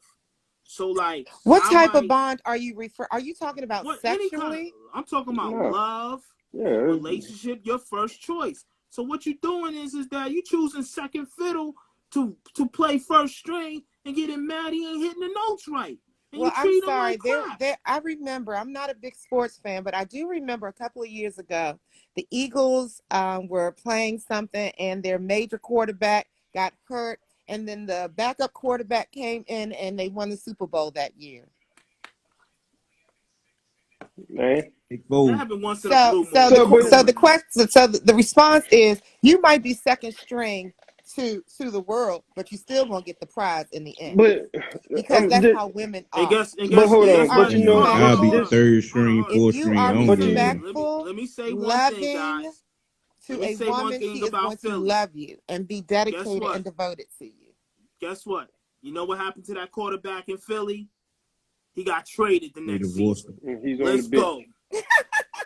So like What I type of might bond are you Are you talking about what any kind of sexually? I'm talking about No, love, yeah. relationship, your first choice. So what you're doing is that you choosing second fiddle to play first string and getting mad he ain't hitting the notes right. And you Well, I'm treat him sorry. like crap. I remember. I'm not a big sports fan, but I do remember a couple of years ago, the Eagles were playing something, and their major quarterback got hurt, and then the backup quarterback came in, and they won the Super Bowl that year. Man. Big That Bo. happened once in a So, blue so moon the So, though. but Come so on the now. question, so the response is, you might be second string to the world, but you still gonna get the prize in the end but because I'm that's just, how women And are. guess and but guess If and hold you guess on. But are what? you Man, know, I'll be respectful, this. third string, Hold on. if fourth you string. I are don't But give a you, damn. respectful, Let me say one thing, loving guys. Let to me a say one woman, thing she is about going to Philly. love you and be Guess dedicated and what? devoted to you. Guess what? You know what happened to that quarterback in Philly? He got traded the They next divorced season. her. he's on the Let's bench. go.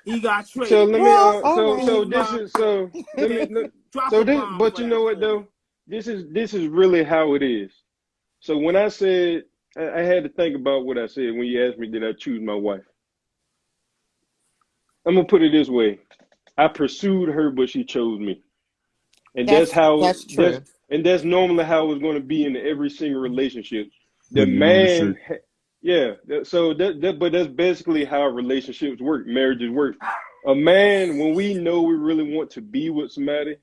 He got So traded let the me. next Well, season. all So right. this Meanwhile, is so. Let me. okay, drop So a this, bomb but for you know that what for me. though? This is really how it is. So when I said I had to think about what I said when you asked me did I choose my wife. I'm gonna put it this way: I pursued her, but she chose me, and That's true. that's normally how it's going to be in every single relationship. The Putting it on the man, shirt. yeah. So but that's basically how relationships work, marriages work. A man, when we know we really want to be with somebody,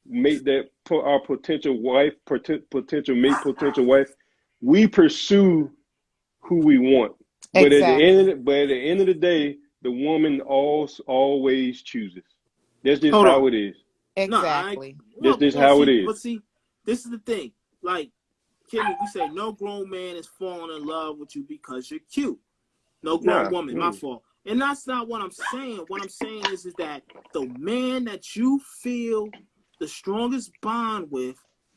make that our potential wife, potential mate, potential wife, we pursue who we want. Exactly. But at the end of the day, the woman always chooses. That's just Hold on. how it is. No, I Exactly. That's well, just how it is. see, this is the thing. Like, Kimmy, we say no grown man is falling in love with you because you're cute. No grown Nah. woman, my fault. And that's not what I'm saying. What I'm saying is that the man that you feel the strongest bond with,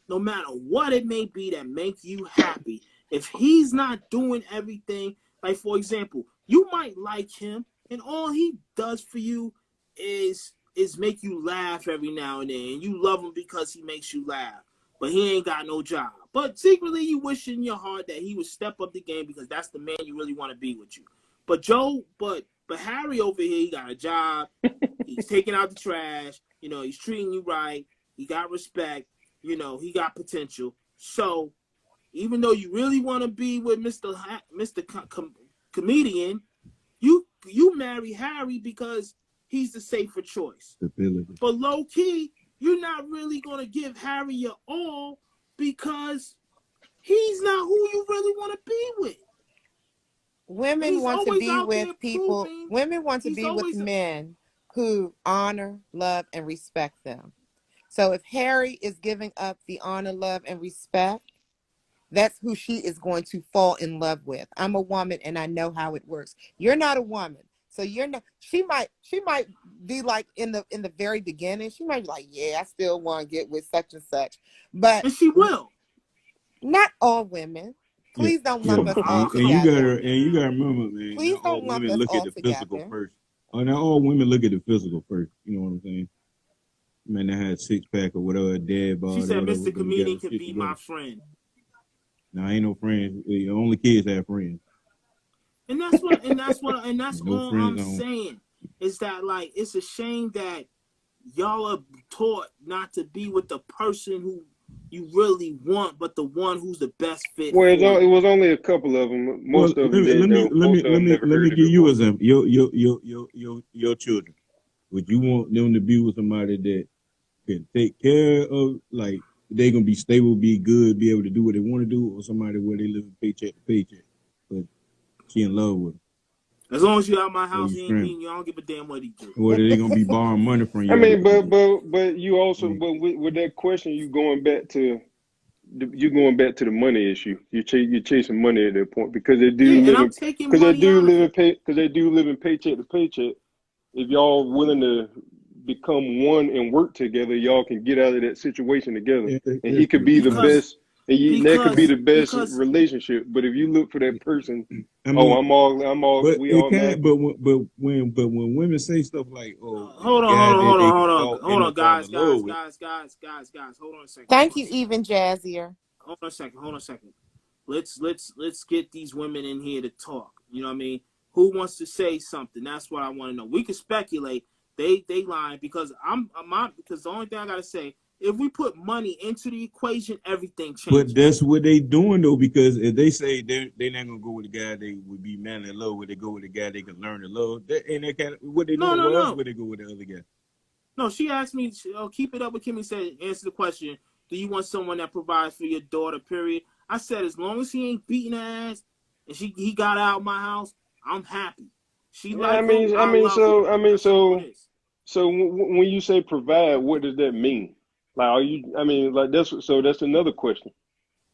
no matter what it may be that make you happy, if he's not doing everything, like for example, you might like him and all he does for you is make you laugh every now and then. And you love him because he makes you laugh. But he ain't got no job. But secretly you wish in your heart that he would step up the game because that's the man you really want to be with you. But but Harry over here, he got a job. He's taking out the trash. You know, he's treating you right. He got respect. You know, he got potential. So even though you really want to be with Mr. Comedian, you marry Harry because he's the safer choice. Stability. But low key, you're not really gonna give Harry your all because he's not who you really want to be with. And Women he's want to always be out with there people, proving women want to he's be with always men who honor, love, and respect them. So if Harry is giving up the honor, love, and respect, that's who she is going to fall in love with. I'm a woman and I know how it works. You're not a woman. So you're not. She might be like in the very beginning. She might be like, yeah, I still want to get with such and such, but And she will. not all women. Please don't lump us all And you together. gotta remember, man. Please Not all don't lump women us look at all the physical together. first. Not all women look at the physical first. You know what I'm saying? Man, that had 6-pack or whatever, dead bod. She said, or whatever, "Mr. Comedian can be my friend." Nah, ain't no friends. Only kids have friends. And that's what No all friends I'm saying is that, like, it's a shame that y'all are taught not to be with the person who you really want, but the one who's the best fit. Well, for you. it was only a couple of them. Most of them did though. Most of them never heard let me of give it you before. an example. Your children. Would you want them to be with somebody that can take care of, like, they gonna be stable, be good, be able to do what they want to do, or somebody where they live paycheck to paycheck, but she in love with them? As long as you out my house, you he ain't screaming? beating you. I don't give a damn what he do. Or are they gonna be borrowing money from you? I mean, every day? but you also, but with that question, you going back to the money issue. You're chasing money at that point because they do Yeah, and live I'm in taking because they money do out of live in it. because they do live in paycheck to paycheck. If y'all willing to become one and work together, y'all can get out of that situation together. Yeah, And he that's could true. be the Because best, and that could be the best because relationship. But if you look for that person, I mean, but we it can't. automatically. When women say stuff like, "Oh, the hold guy that they can on, fall end up falling guys. in love with," Hold on a second. Thank you, even jazzier. Hold on a second. Let's get these women in here to talk. You know what I mean? Who wants to say something? That's what I want to know. We can speculate. They lying because because the only thing I gotta say, if we put money into the equation, everything changes. But that's what they doing though, because if they say they not gonna go with the guy they would be madly in love with, they go with the guy they can learn to love. That ain't that kind of what they doing. Else would they go with the other guy? No, she asked me. Keep it up with Kimmy. Said, answer the question. Do you want someone that provides for your daughter? Period. I said, as long as he ain't beating her ass and he got out of my house, I'm happy. She like him. I love him. That's all it is. So when you say provide, what does that mean? Like, are you? I mean, like that's another question.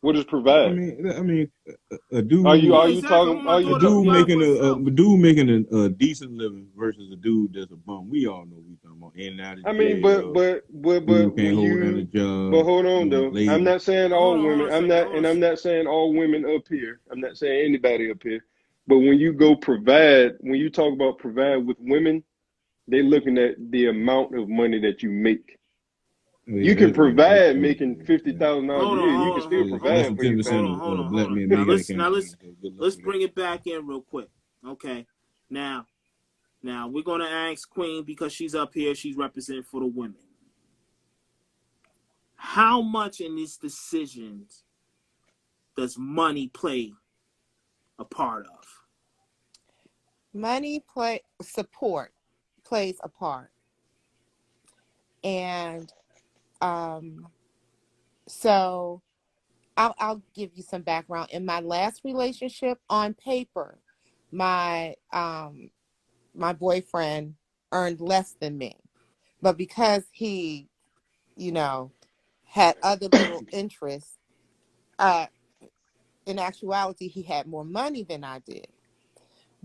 What does provide? I mean, a dude. Are Yeah, you exactly. talking? Are you a dude talking? making a decent living versus a dude that's a bum? We all know what we talking about. In and out of I mean, jail. but Can't when hold down a you job. but hold on though. Lady. I'm not saying all women. I'm I'm not saying all women up here. I'm not saying anybody up here. But when you go provide, when you talk about provide with women, they looking at the amount of money that you make. Oh, yeah, You can provide true. making $50,000 a year. You can still provide for your family. Black men Now make let's bring it back in real quick. Okay. Now we're gonna ask Queen because she's up here. She's representing for the women. How much in these decisions does money play a part of? Support plays a part. And so I'll give you some background. In my last relationship, on paper, my boyfriend earned less than me. But because he, had other little interests, in actuality, he had more money than I did.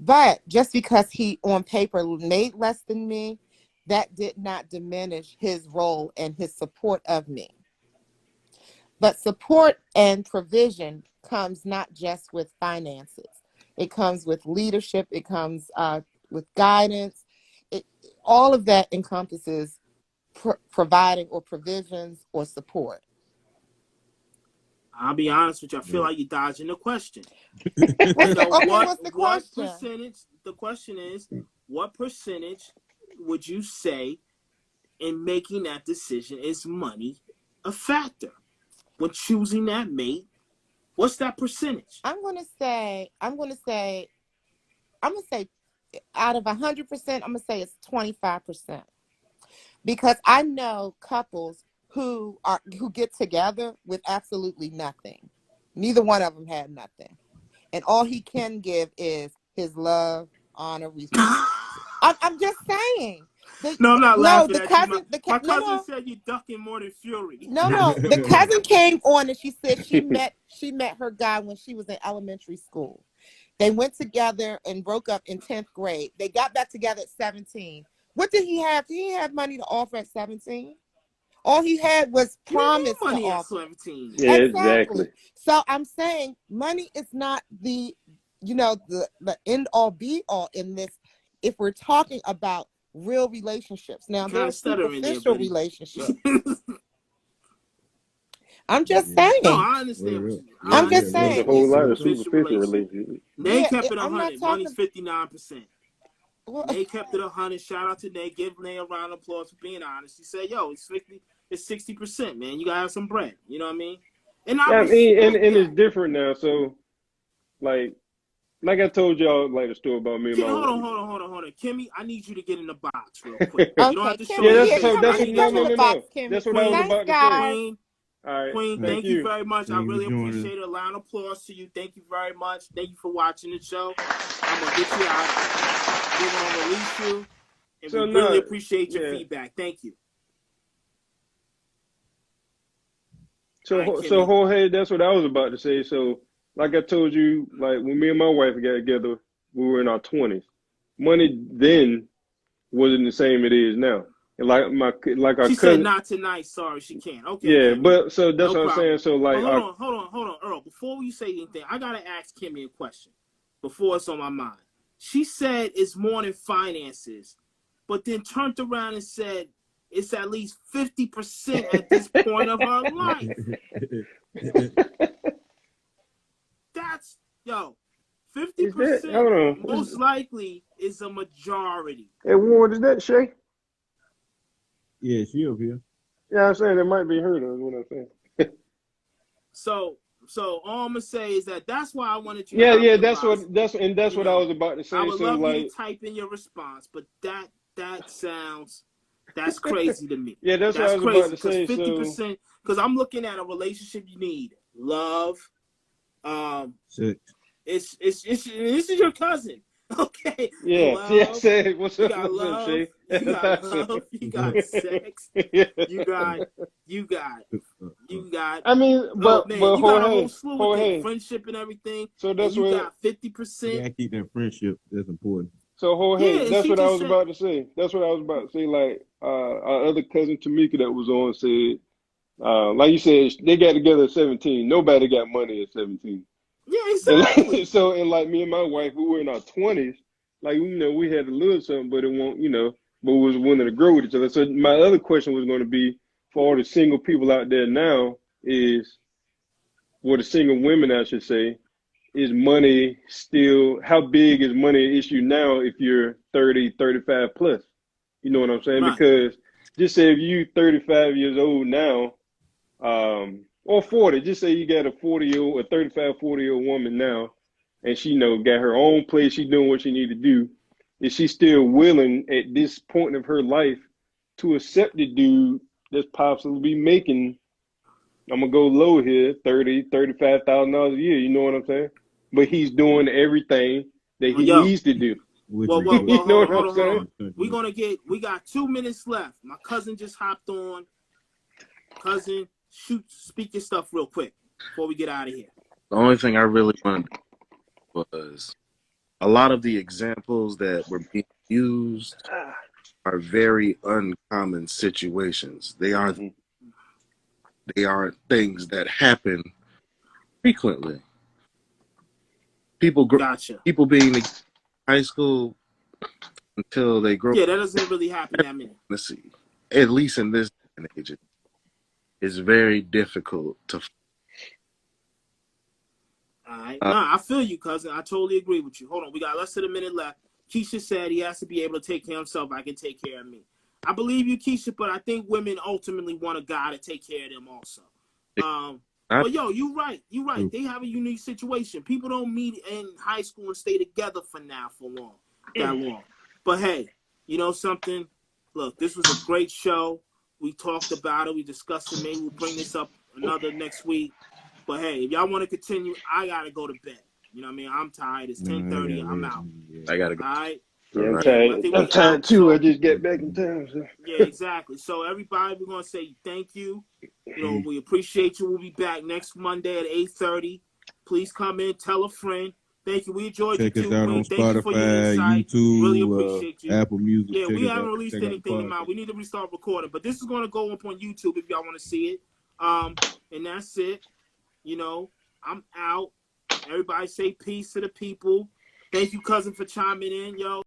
But just because he on paper made less than me, that did not diminish his role and his support of me. But support and provision comes not just with finances. It comes with leadership. It comes with guidance. All of that encompasses providing or provisions or support. I'll be honest with you. I feel like you're dodging the question. What's the question? Percentage? The question is, what percentage would you say in making that decision is money a factor when choosing that mate? What's that percentage? I'm gonna say out of 100%, I'm gonna say it's 25%. Because I know couples who get together with absolutely nothing. Neither one of them had nothing. And all he can give is his love, honor, respect. I'm just saying. No, I'm not laughing at you. My cousin no. said you're ducking more than Fury. No. The cousin came on and she said she met her guy when she was in elementary school. They went together and broke up in 10th grade. They got back together at 17. What did he have? Did he have money to offer at 17? All he had was promise to money at offer. 17. Yeah, exactly. So I'm saying money is not the end all be all in this. If we're talking about real relationships, now there are superficial relationships. I'm just saying. No, I understand. I'm just saying. There's a whole lot of superficial relationships. Nate kept it 100. Money's 59%. Nate kept it 100. Shout out to Nate. Give Nate a round of applause for being honest. He said, "Yo, it's 60%, man. You gotta have some bread." You know what I mean? And it's different now. So, like I told y'all, like the story about me and my wife. Hold on. Kimmy, I need you to get in the box real quick. Okay, You don't have to show that's your what face. That's what I was about to say. All right, Queen, thank you very much. I really appreciate it. A round of applause to you. Thank you very much. Thank you for watching the show. I'm gonna get you out. We're gonna release you, and we really appreciate your feedback. Thank you. So Jorge, that's what I was about to say. So, like I told you, like when me and my wife got together, we were in our 20s. Money then wasn't the same it is now. And our she cousin said not tonight. Sorry, she can't. Okay. Yeah, Kimmy. but so that's what I'm saying. So like, hold on, Earl. Before you say anything, I gotta ask Kimmy a question. Before it's on my mind, she said it's more than finances, but then turned around and said it's at least 50% at this point of her life. That's 50% most likely is a majority. Hey, Warren, is that Shay? Yeah, she up here. Yeah, I'm saying it might be her. That's what I'm saying. So all I'm gonna say is that's why I wanted you. That's what I was about to say. I would love you to type in your response, but that's crazy to me. Yeah, that's what I was about to say. 50%, because I'm looking at a relationship you need love. Sex. This is your cousin. Okay. Yeah. Love, yeah. Say what's up? You got love. You got love. You got sex. You got. I mean, but you got a whole slew of Jorge, friendship and everything. So that's you what got 50%. Yeah, keep that friendship. That's important. So Jorge, that's what I was about to say. That's what I was about to say. Like our other cousin Tamika that was on said, like you said, they got together at 17. Nobody got money at 17. Yeah, exactly. And like me and my wife, we were in our 20s. Like, we had a little something, but it won't, but we was willing to grow with each other. So my other question was going to be for all the single people out there now is, the single women, I should say, is money still, how big is money an issue now if you're 30, 35 plus? You know what I'm saying? Right. Because just say if you 35 years old now, or 40, just say you got a 35, 40-year-old woman now, and she got her own place, she's doing what she need to do. Is she still willing at this point of her life to accept the dude that's possibly making, I'm gonna go low here, $30,000, $35,000 a year, you know what I'm saying? But he's doing everything that he needs to do. Well, you know what I'm saying? We got 2 minutes left. My cousin just hopped on. Cousin, speak your stuff real quick before we get out of here. The only thing I really wanted was a lot of the examples that were being used are very uncommon situations. They aren't things that happen frequently. People being in high school until they grow. Yeah, that doesn't really happen that many. Let's see. At least in this age, it's very difficult to. All right. I feel you, cousin. I totally agree with you. Hold on. We got less than a minute left. Keisha said he has to be able to take care of himself. I can take care of me. I believe you, Keisha, but I think women ultimately want a guy to take care of them also. But you're right. You're right. They have a unique situation. People don't meet in high school and stay together that long. But hey, you know something? Look, this was a great show. We talked about it. We discussed it. Maybe we'll bring this up another next week. But hey, if y'all want to continue, I gotta go to bed. You know what I mean? I'm tired. It's 10:30. I'm out. I gotta go. All right. Yeah, I'm tired too. I just get back in town. So. Yeah, exactly. So everybody, we're gonna say thank you. We appreciate you. We'll be back next Monday at 8:30. Please come in, tell a friend. Thank you. We enjoyed Check you us too, out Queen. on Thank you for your Spotify, insight. Really YouTube, appreciate you. Apple Music. Yeah, check we us haven't out. released Check out anything the in mind. podcast. We need to restart recording, but this is going to go up on YouTube if y'all want to see it. And that's it. You know, I'm out. Everybody say peace to the people. Thank you, cousin, for chiming in, yo.